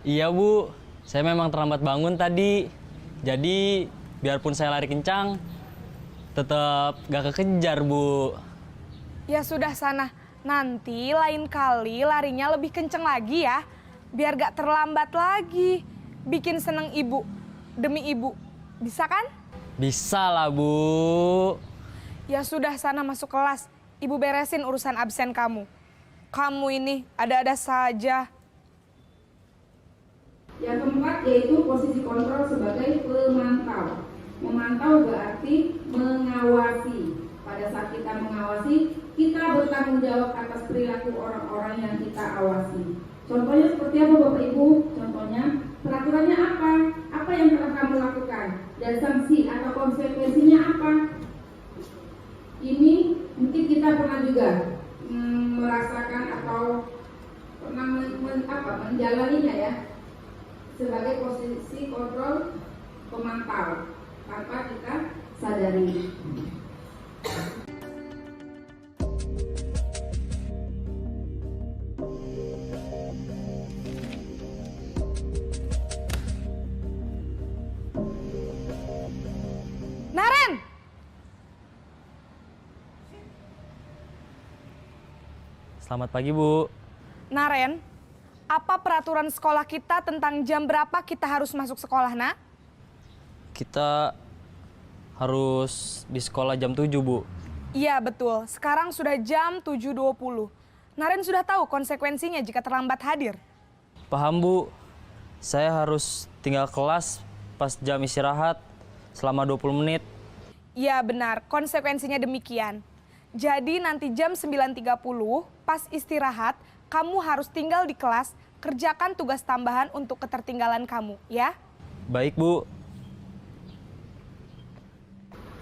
Iya, Bu. Saya memang terlambat bangun tadi. Jadi, biarpun saya lari kencang, tetap gak kekejar, Bu. Ya sudah sana, Nanti lain kali larinya lebih kenceng lagi ya. Biar gak terlambat lagi. Bikin seneng ibu. Demi ibu. Bisa kan? Bisa lah, Bu. Ya sudah, sana masuk kelas. Ibu beresin urusan absen kamu. Kamu ini ada-ada saja. Yang keempat yaitu posisi kontrol sebagai pemantau. Memantau berarti mengawasi. Pada saat kita mengawasi, kita bertanggung jawab atas perilaku orang-orang yang kita awasi. Contohnya seperti apa Bapak Ibu? Contohnya peraturannya apa? Apa yang telah kamu lakukan? Dan sanksi atau konsekuensinya apa? Ini mungkin kita pernah juga merasakan atau pernah menjalaninya ya, sebagai posisi kontrol pemantau tanpa kita sadari. Naren! Selamat pagi, Bu. Naren, apa peraturan sekolah kita tentang jam berapa kita harus masuk sekolah, nak? Kita harus di sekolah jam 7, Bu. Iya, betul. Sekarang sudah jam 7.20. Naren sudah tahu konsekuensinya jika terlambat hadir. Paham, Bu. Saya harus tinggal kelas pas jam istirahat selama 20 menit. Iya, benar. Konsekuensinya demikian. Jadi nanti jam 9.30 pas istirahat, kamu harus tinggal di kelas, kerjakan tugas tambahan untuk ketertinggalan kamu, ya? Baik, Bu.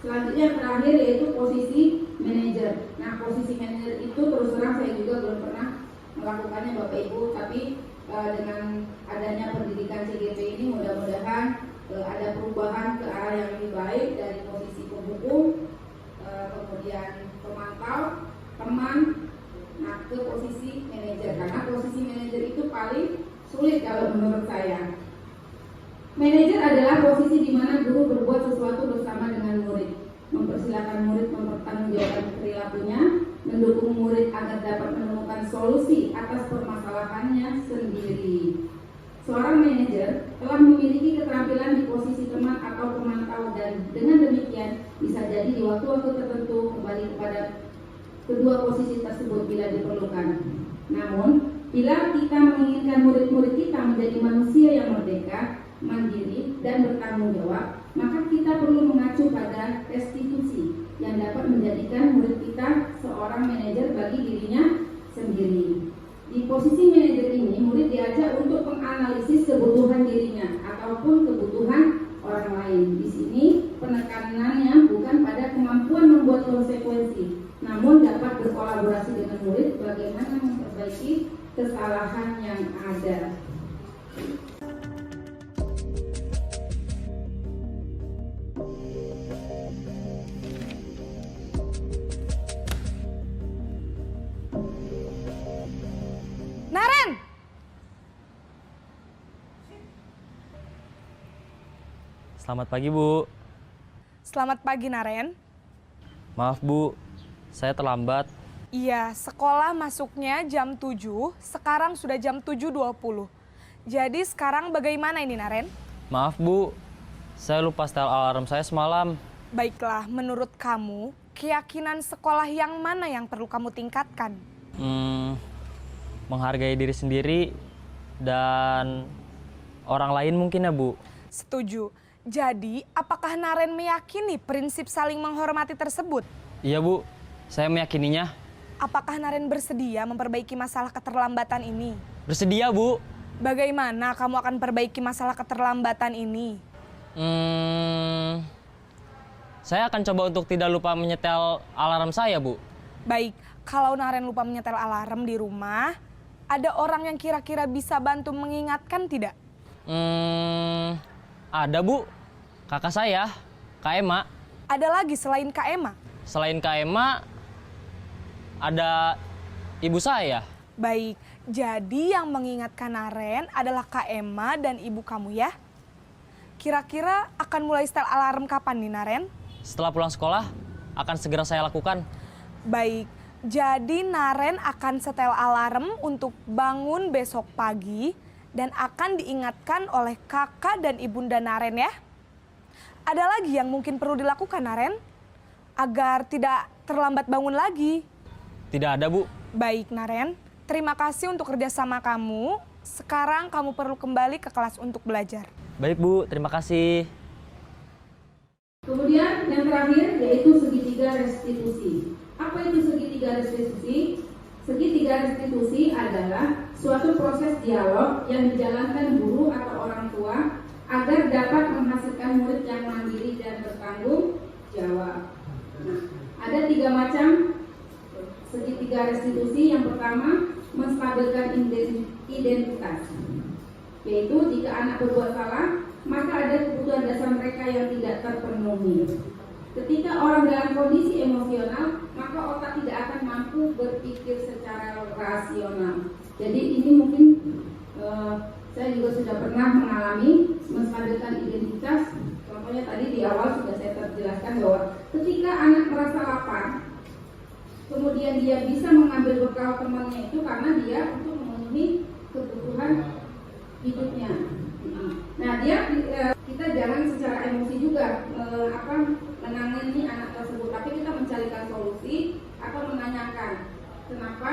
Selanjutnya yang terakhir yaitu posisi manajer. Nah, posisi manajer itu terus terang saya juga belum pernah melakukannya Bapak Ibu, tapi dengan adanya pendidikan CGP ini mudah-mudahan ada perubahan ke arah yang lebih baik dari posisi penghukum, kemudian pemantau, teman, nah ke posisi manajer. Karena posisi manajer itu paling sulit kalau menurut saya. Manajer adalah posisi di mana guru berbuat sesuatu bersama dengan murid, mempersilahkan murid mempertanggungjawabkan perilakunya, mendukung murid agar dapat menemukan solusi atas permasalahannya sendiri. Seorang manajer telah memiliki keterampilan di posisi teman atau pemantau dan dengan demikian bisa jadi di waktu-waktu tertentu kembali kepada kedua posisi tersebut bila diperlukan. Namun, bila kita menginginkan murid-murid kita menjadi manusia yang merdeka, mandiri, dan bertanggung jawab, maka kita perlu mengacu pada restitusi yang dapat menjadikan murid kita seorang manajer bagi dirinya sendiri. Di posisi manajer ini, murid diajak untuk menganalisis kebutuhan dirinya ataupun kebutuhan orang lain. Di sini penekanannya bukan pada kemampuan membuat konsekuensi, namun dapat berkolaborasi dengan murid bagaimana memperbaiki kesalahan yang ada. Naren! Selamat pagi, Bu. Selamat pagi, Naren. Maaf, Bu. Saya terlambat. Iya, sekolah masuknya jam 7, sekarang sudah jam 7.20. Jadi sekarang bagaimana ini, Naren? Maaf, Bu. Saya lupa setel alarm saya semalam. Baiklah, menurut kamu, keyakinan sekolah yang mana yang perlu kamu tingkatkan? Menghargai diri sendiri dan orang lain mungkin ya, Bu. Setuju. Jadi, apakah Naren meyakini prinsip saling menghormati tersebut? Iya, Bu. Saya meyakininya. Apakah Naren bersedia memperbaiki masalah keterlambatan ini? Bersedia, Bu. Bagaimana kamu akan perbaiki masalah keterlambatan ini? Saya akan coba untuk tidak lupa menyetel alarm saya, Bu. Baik, kalau Naren lupa menyetel alarm di rumah, ada orang yang kira-kira bisa bantu mengingatkan tidak? Ada, Bu. Kakak saya, Kak Ema. Ada lagi selain Kak Ema? Selain Kak Ema, ada ibu saya. Baik, jadi yang mengingatkan Naren adalah Kak Ema dan ibu kamu ya? Kira-kira akan mulai setel alarm kapan nih, Naren? Setelah pulang sekolah, akan segera saya lakukan. Baik, Jadi Naren akan setel alarm untuk bangun besok pagi dan akan diingatkan oleh kakak dan ibunda Naren ya. Ada lagi yang mungkin perlu dilakukan Naren agar tidak terlambat bangun lagi? Tidak ada, Bu. Baik Naren, terima kasih untuk kerjasama kamu. Sekarang kamu perlu kembali ke kelas untuk belajar. Baik, Bu. Terima kasih. Kemudian yang terakhir yaitu segitiga restitusi. Apa itu segitiga restitusi? Segitiga restitusi adalah suatu proses dialog yang dijalankan guru atau orang tua agar dapat menghasilkan murid yang mandiri dan bertanggung jawab. Nah, ada 3 macam segitiga restitusi. Yang pertama, menstabilkan identitas, yaitu jika anak berbuat salah, maka ada kebutuhan dasar mereka yang tidak terpenuhi. Ketika orang dalam kondisi emosional, maka otak tidak akan mampu berpikir secara rasional. Jadi ini mungkin saya juga sudah pernah mengalami menstabilkan identitas. Contohnya tadi di awal sudah saya terjelaskan bahwa ketika anak merasa lapar, kemudian dia bisa mengambil bekal temannya itu karena dia untuk memenuhi kebutuhan hidupnya. Nah, kita jangan secara emosi juga menangani anak tersebut, tapi kita mencarikan solusi atau menanyakan kenapa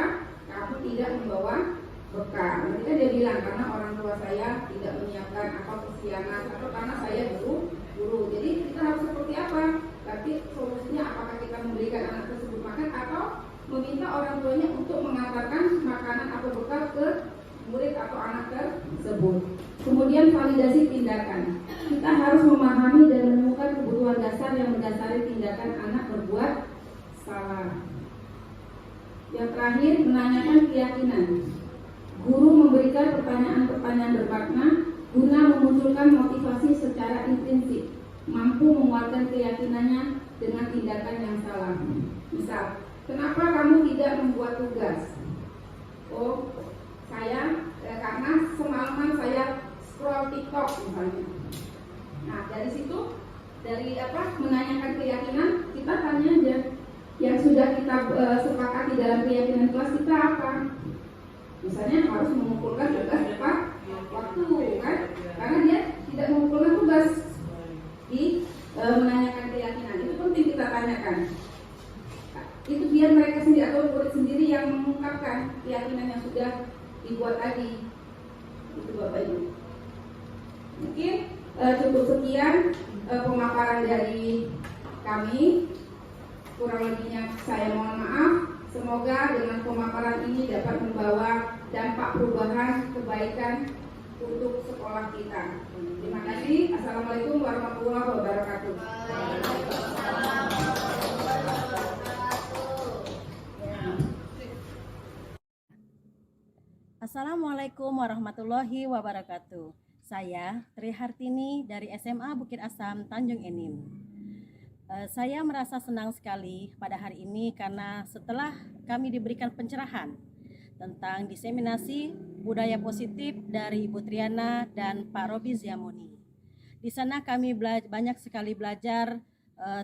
kamu tidak membawa bekal. Ketika dia bilang karena orang tua saya tidak menyiapkan atau kesiangan atau karena saya guru. Jadi kita harus seperti apa? Tapi solusinya apakah kita memberikan anak tersebut makan atau meminta orang tuanya untuk mengantarkan makanan atau bekal ke murid atau anak tersebut. Kemudian validasi tindakan. Kita harus memahami dan menemukan kebutuhan dasar yang mendasari tindakan anak berbuat salah. Yang terakhir, menanyakan keyakinan. Guru memberikan pertanyaan-pertanyaan bermakna guna memunculkan motivasi secara intrinsik, mampu menguatkan keyakinannya dengan tindakan yang salah. Misal, kenapa kamu tidak membuat tugas? Oh, saya karena semalaman saya scroll TikTok misalnya. Nah, dari situ, menanyakan keyakinan, kita tanya aja yang sudah kita sepakati dalam keyakinan kelas kita apa. Misalnya harus mengumpulkan tugas tepat waktu, kan? Karena dia tidak mengumpulkan tugas di menanyakan keyakinan. Itu penting kita tanyakan. Itu biar mereka sendiri atau murid sendiri yang mengungkapkan keyakinan yang sudah dibuat tadi. Itu Bapak Ibu. Mungkin cukup sekian pemaparan dari kami. Kurang lebihnya saya mohon maaf. Semoga dengan pemaparan ini dapat membawa dampak perubahan kebaikan untuk sekolah kita. Terima kasih. Assalamualaikum warahmatullahi wabarakatuh. Assalamualaikum warahmatullahi wabarakatuh. Saya Tri Hartini dari SMA Bukit Asam, Tanjung Enim. Saya merasa senang sekali pada hari ini karena setelah kami diberikan pencerahan tentang diseminasi budaya positif dari Ibu Triana dan Pak Robi Ziamuni. Di sana kami banyak sekali belajar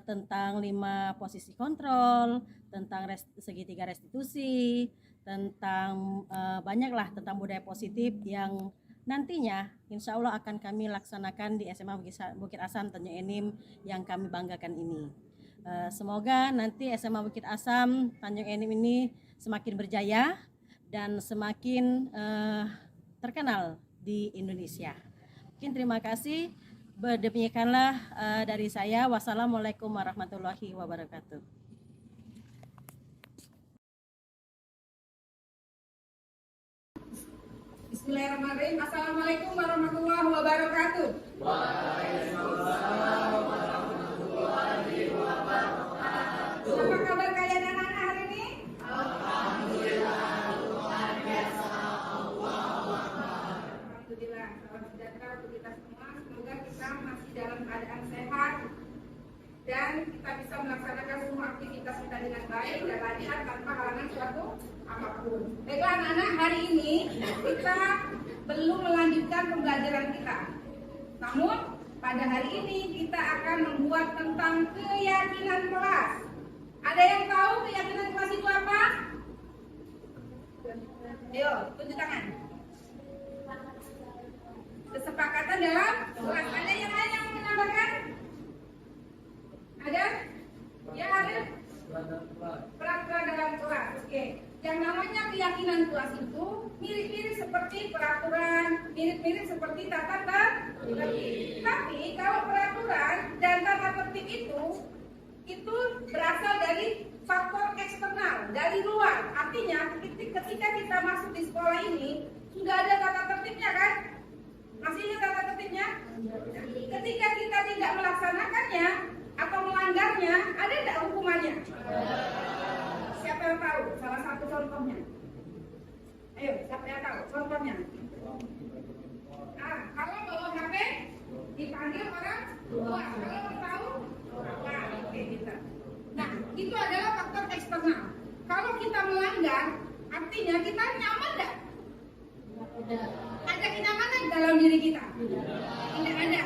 tentang 5 posisi kontrol, tentang segitiga restitusi, tentang banyaklah tentang budaya positif yang nantinya insya Allah akan kami laksanakan di SMA Bukit Asam Tanjung Enim yang kami banggakan ini. Semoga nanti SMA Bukit Asam Tanjung Enim ini semakin berjaya dan semakin terkenal di Indonesia. Mungkin terima kasih. Demikianlah dari saya. Wassalamualaikum warahmatullahi wabarakatuh. Bismillahirrahmanirrahim. Assalamualaikum warahmatullahi wabarakatuh. Waalaikumsalam warahmatullahi wabarakatuh. Apa kabar kalian anak-anak hari ini? Alhamdulillah, luar biasa. Alhamdulillah, salam sejahtera untuk kita semua. Semoga kita masih dalam keadaan sehat dan kita bisa melaksanakan semua aktivitas kita dengan baik dan lancar tanpa halangan suatu apapun. Baiklah anak-anak, hari ini kita belum melanjutkan pembelajaran kita. Namun pada hari ini kita akan membuat tentang keyakinan kelas. Ada yang tahu keyakinan kelas itu apa? Ayo, tunjuk tangan. Kesepakatan dalam kelas. Ada yang lain yang mau menambahkan? Ada? Ya ada. Peraturan dalam kelas. Oke. Yang namanya keyakinan kelas itu mirip-mirip seperti peraturan, mirip-mirip seperti tata tertib. Tapi kalau peraturan dan tata tertib itu berasal dari faktor eksternal, dari luar. Artinya ketika kita masuk di sekolah ini sudah ada tata tertibnya kan? Masih ingat tata tertibnya? Ketika kita tidak melaksanakannya atau melanggarnya, ada tidak hukumannya? Siapa yang tahu salah satu contohnya? Ayo, siapa yang tahu contohnya? Kalau bawa HP dipanggil orang tua. Kalau mau tahu, oke kita. Nah, itu adalah faktor eksternal. Kalau kita melanggar, artinya kita nyaman tidak? Ada kenyamanan dalam diri kita? Tidak ada.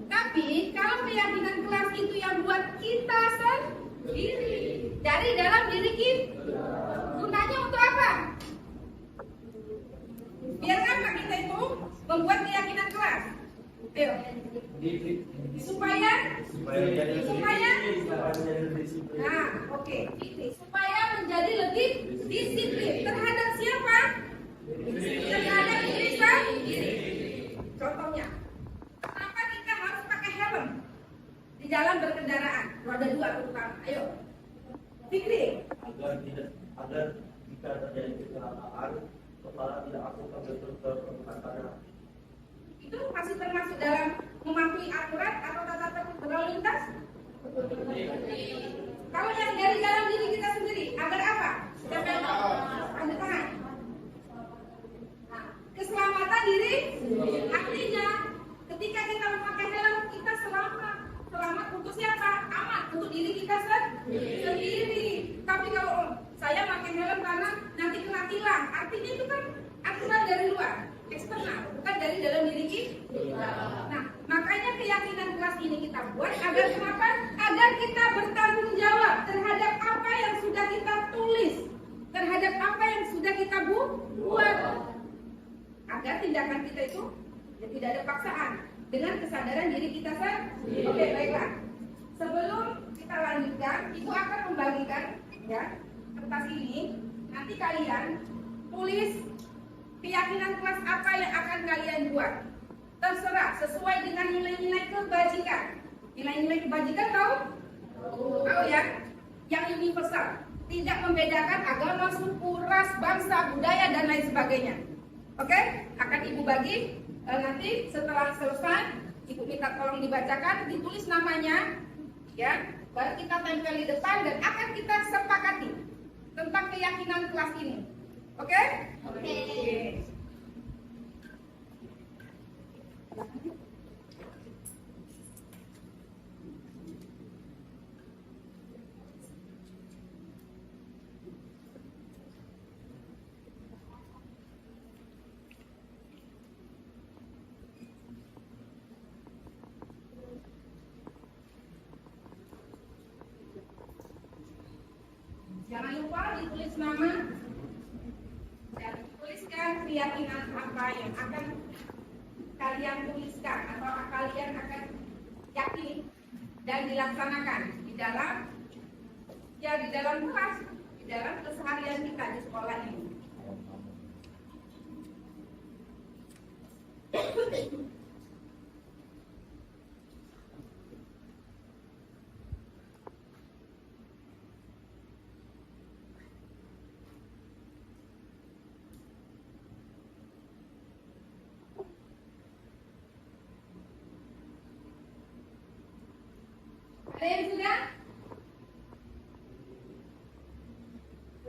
Tapi kalau keyakinan kelas itu yang buat kita sendiri dari dalam diri kita, gunanya untuk apa? Biar apa kita itu membuat keyakinan kelas? Ayo. Supaya nah, oke. Supaya menjadi lebih disiplin terhadap siapa? Terhadap diri sendiri. Contohnya, kenapa kita harus pakai helm di dalam berkendaraan? Roda 2 terutama. Ayo. Fikri. Agar jika terjadi kecelakaan, kepala tidak aku terkena. Itu masih termasuk dalam mematuhi aturan atau tata tertib berlalu lintas? Kalau yang dari dalam diri kita sendiri, agar apa? Siapa yang tahu? Angkat tangan. Nah, keselamatan diri, artinya ketika kita memakai helm, kita selamat untuk siapa? Aman untuk diri kita sendiri. Tapi kalau saya pakai helm karena nanti kena tilang, artinya itu kan aturan dari luar, eksternal, bukan dari dalam diri kita. Nah, makanya keyakinan kelas ini kita buat agar kenapa? Agar kita bertanggung jawab terhadap apa yang sudah kita tulis, terhadap apa yang sudah kita buat, agar tindakan kita itu ya, tidak ada paksaan dengan kesadaran diri kita sendiri. Oke, baiklah. Sebelum kita lanjutkan, Ibu akan membagikan ya kertas ini. Nanti kalian tulis keyakinan kelas apa yang akan kalian buat. Terserah sesuai dengan nilai-nilai kebajikan. Nilai-nilai kebajikan tahu? Tahu ya? Yang universal, tidak membedakan agama, suku, ras, bangsa, budaya dan lain sebagainya. Oke? Akan Ibu bagi nanti setelah selesai, Ibu minta tolong dibacakan, ditulis namanya, ya. Baru kita tempel di depan dan akan kita sepakati tentang keyakinan kelas ini. Oke? Oke. Jangan lupa ditulis nama dan tuliskan keyakinan apa yang akan kalian tuliskan atau kalian akan yakini dan dilaksanakan di dalam kelas, di dalam keseharian kita di sekolah ini. Ada yang sudah?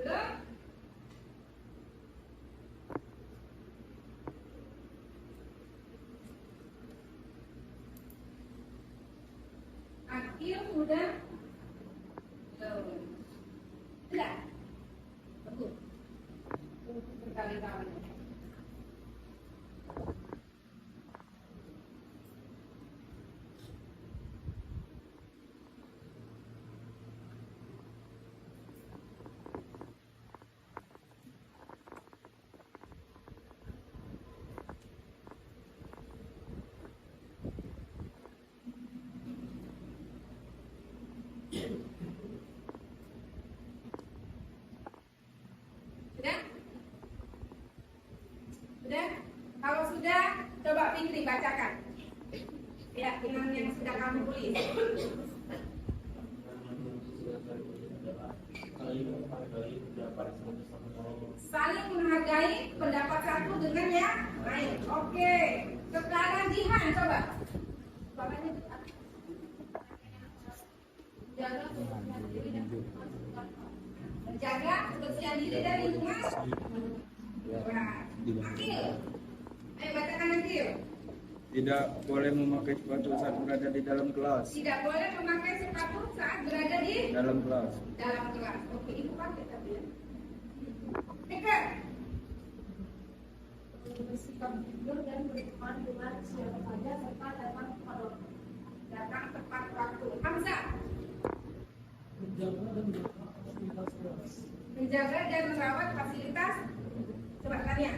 Belum? Akil sudah? Belum. Sudah? Betul. Berkali-kali. dibacakan. Keyakinan yang sudah kamu tulis. Saling menghargai pendapat satu dengan yang lain. Oke. Sekarang Jihan coba. Menjaga kebersihan diri dan lingkungan. Akil. Ayo bacakan Akil. Tidak boleh memakai sepatu saat berada di dalam kelas. Tidak boleh memakai sepatu saat berada di Dalam kelas. dalam kelas. Oke, ibu pakai tapi ya. Dekat. bersikap jujur dan berteman dengan siapa saja serta datang pada waktu. Datang tepat waktu. Hamzah. Menjaga dan merawat fasilitas. Coba tanya.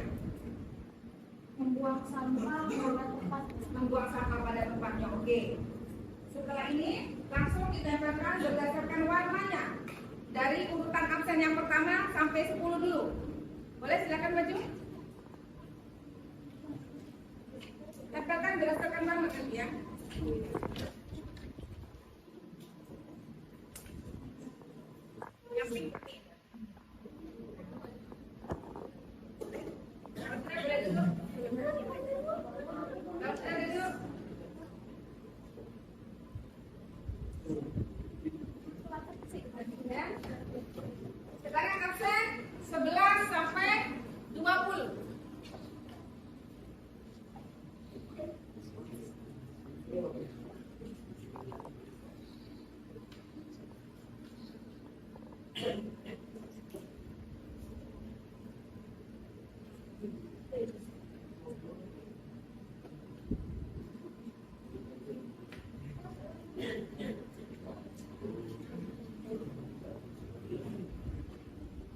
Membuang sampah pada tempat. Membuang sampah pada tempatnya. Oke. Setelah ini langsung ditempelkan berdasarkan warnanya. Dari urutan absen yang pertama sampai 10 dulu. Boleh silakan maju. Tempelkan berdasarkan warna nanti ya. Yang pink. Boleh duduk. Boleh duduk. Ya. Sekarang absen 11 sampai 20.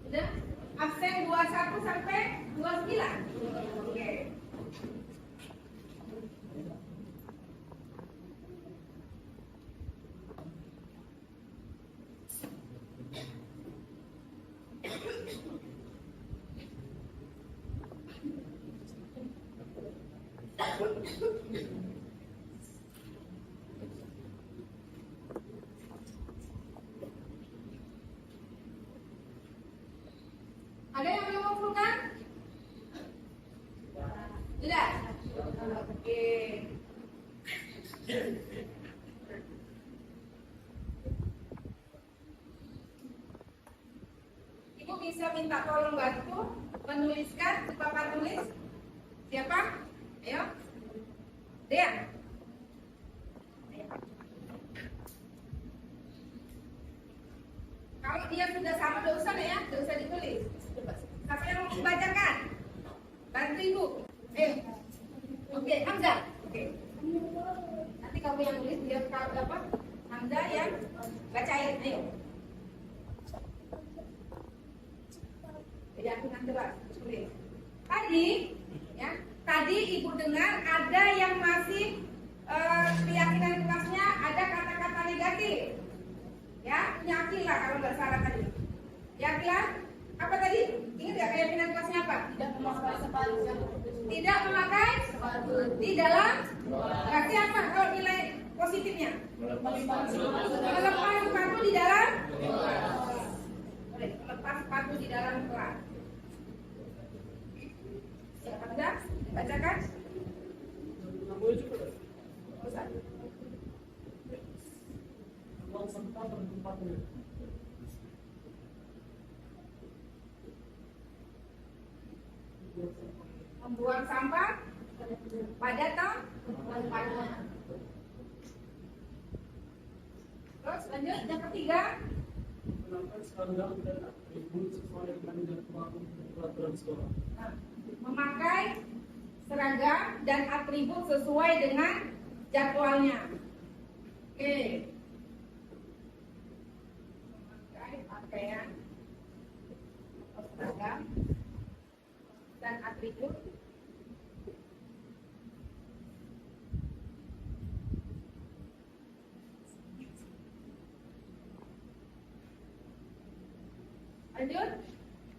Sudah? Absen 21 sampai 29. Oke. Ada yang belum mengumpulkan? Tidak? Oke. Ibu bisa minta tolong bantu menuliskan di papan tulis. Siapa? Ayo. Dea. Kalau dia sudah sama, tidak usah ya, tidak usah ditulis. Siapa yang mau membacakan? Bantu ibu. Oke, Hamzah. Oke. Nanti kamu yang tulis, dia apa? Hamzah yang bacain. Ayo. Keyakinan jelas. Tulis. Tadi, ya. Tadi ibu dengar ada yang masih keyakinan kelasnya ada kata-kata negatif. Ya, punya Akil lah kalau nggak salah tadi. Ya, Akil, apa tadi? Ingat nggak keyakinan kelasnya apa? Tidak memakai sepatu yang Tidak memakai sepatu di dalam. Berarti apa kalau nilai positifnya? melepas Melepas sepatu di dalam. Boleh, melepas sepatu di dalam kelas. Siapa enggak? Bacakan. Ustaz. Membuang sampah pada tempatnya. Terus lanjut yang ketiga. Memakai seragam dan atribut sesuai dengan jadwalnya. Oke. Memakai pakaian seragam dan atribut lanjut.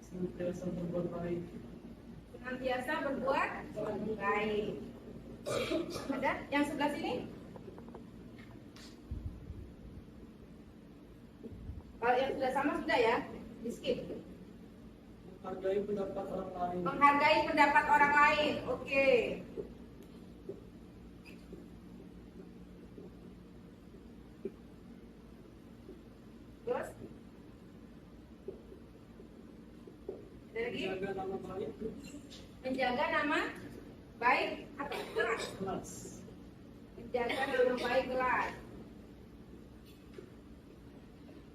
Senantiasa berbuat baik. Senantiasa berbuat baik. Ada? Yang sebelah sini? Kalau yang sudah sama sudah ya, di skip. Menghargai pendapat orang lain. Menghargai pendapat orang lain, oke. Terus? Ada lagi? Menjaga nama baik Menjaga nama baik apa? Kelas. kelas. Menjaga nama baik kelas.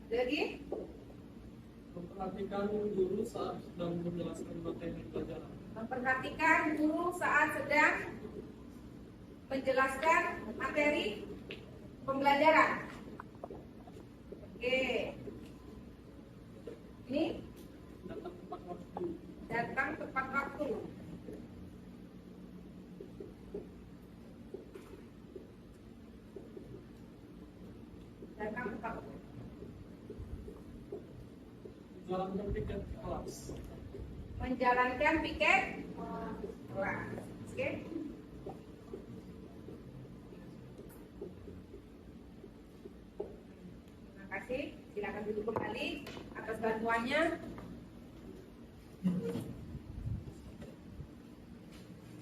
Ada lagi? Memperhatikan guru saat sedang menjelaskan materi pelajaran. Memperhatikan guru saat sedang menjelaskan materi pembelajaran. Oke. Ini Datang tepat waktu. datang tepat waktu. Datang tepat waktu. Menjalankan piket kelas. Menjalankan piket kelas. Oke. Terima kasih. Silakan duduk kembali atas bantuannya.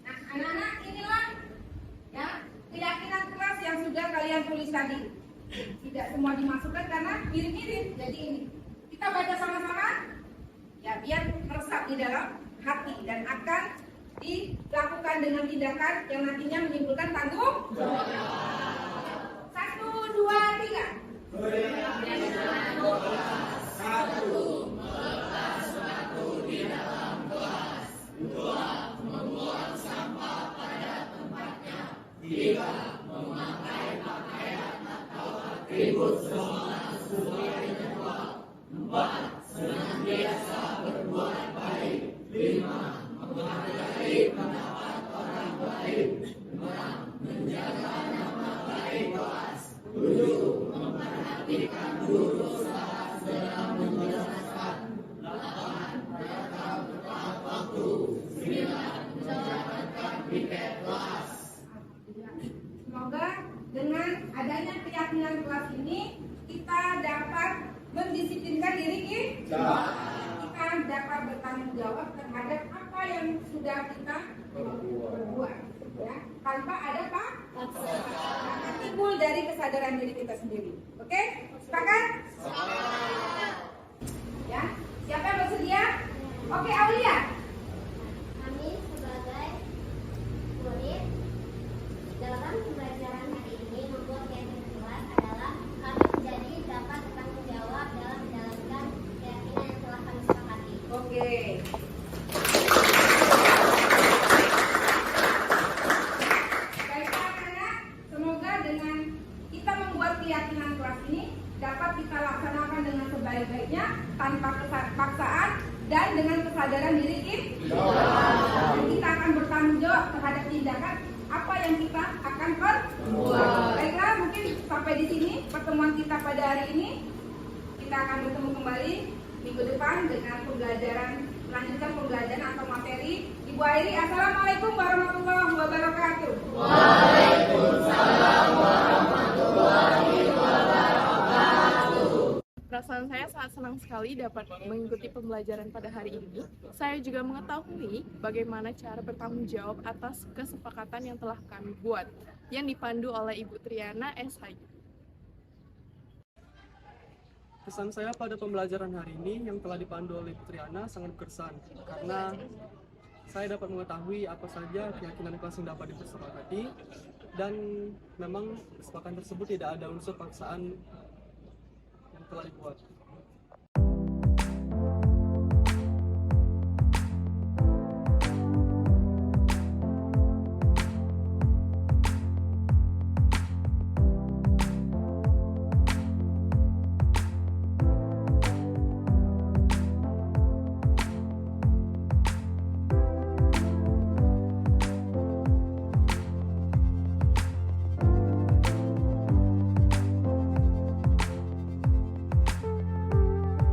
Nah, anak-anak inilah ya keyakinan kelas yang sudah kalian tulis tadi. Tidak semua dimasukkan karena mirip-mirip. Jadi ini kita baca sama-sama ya biar meresap di dalam hati dan akan dilakukan dengan tindakan yang nantinya menimbulkan tanggung jawab. 1, 2, 3. Semoga dengan adanya keyakinan kelas ini kita dapat mendisiplinkan diri kita. Kita dapat bertanggung jawab terhadap apa yang sudah kita perbuat, ya, tanpa ada paksaan. Timbul dari kesadaran diri kita sendiri. Oke, sepakat? Ya, siapa yang bersedia? Oke, Aulia. Kami sebagai murid dalam pembelajaran hari ini membuat keyakinan kelas adalah kami menjadi dapat bertanggung jawab dalam menjalankan keyakinan yang telah kami sepakati. Oke. Baiklah anak-anak, semoga dengan kita membuat keyakinan kelas ini dapat kita laksanakan dengan sebaik-baiknya tanpa paksaan dan dengan kesadaran diri kita. Dan kita akan bertanggung jawab terhadap tindakan apa yang kita akan perbuat. Baiklah, mungkin sampai di sini pertemuan kita pada hari ini. Kita akan bertemu kembali minggu depan dengan pembelajaran, melanjutkan pembelajaran atau materi. Ibu Airi, Assalamualaikum warahmatullahi wabarakatuh. Waalaikumsalam warahmatullahi wabarakatuh. Perasaan saya sangat senang sekali dapat mengikuti pembelajaran pada hari ini. Saya juga mengetahui bagaimana cara bertanggung jawab atas kesepakatan yang telah kami buat, yang dipandu oleh Ibu Triana SHI. Pesan saya pada pembelajaran hari ini yang telah dipandu oleh Ibu Triana sangat berkesan karena saya dapat mengetahui apa saja keyakinan kelas yang dapat disepakati dan memang kesepakatan tersebut tidak ada unsur paksaan yang telah dibuat.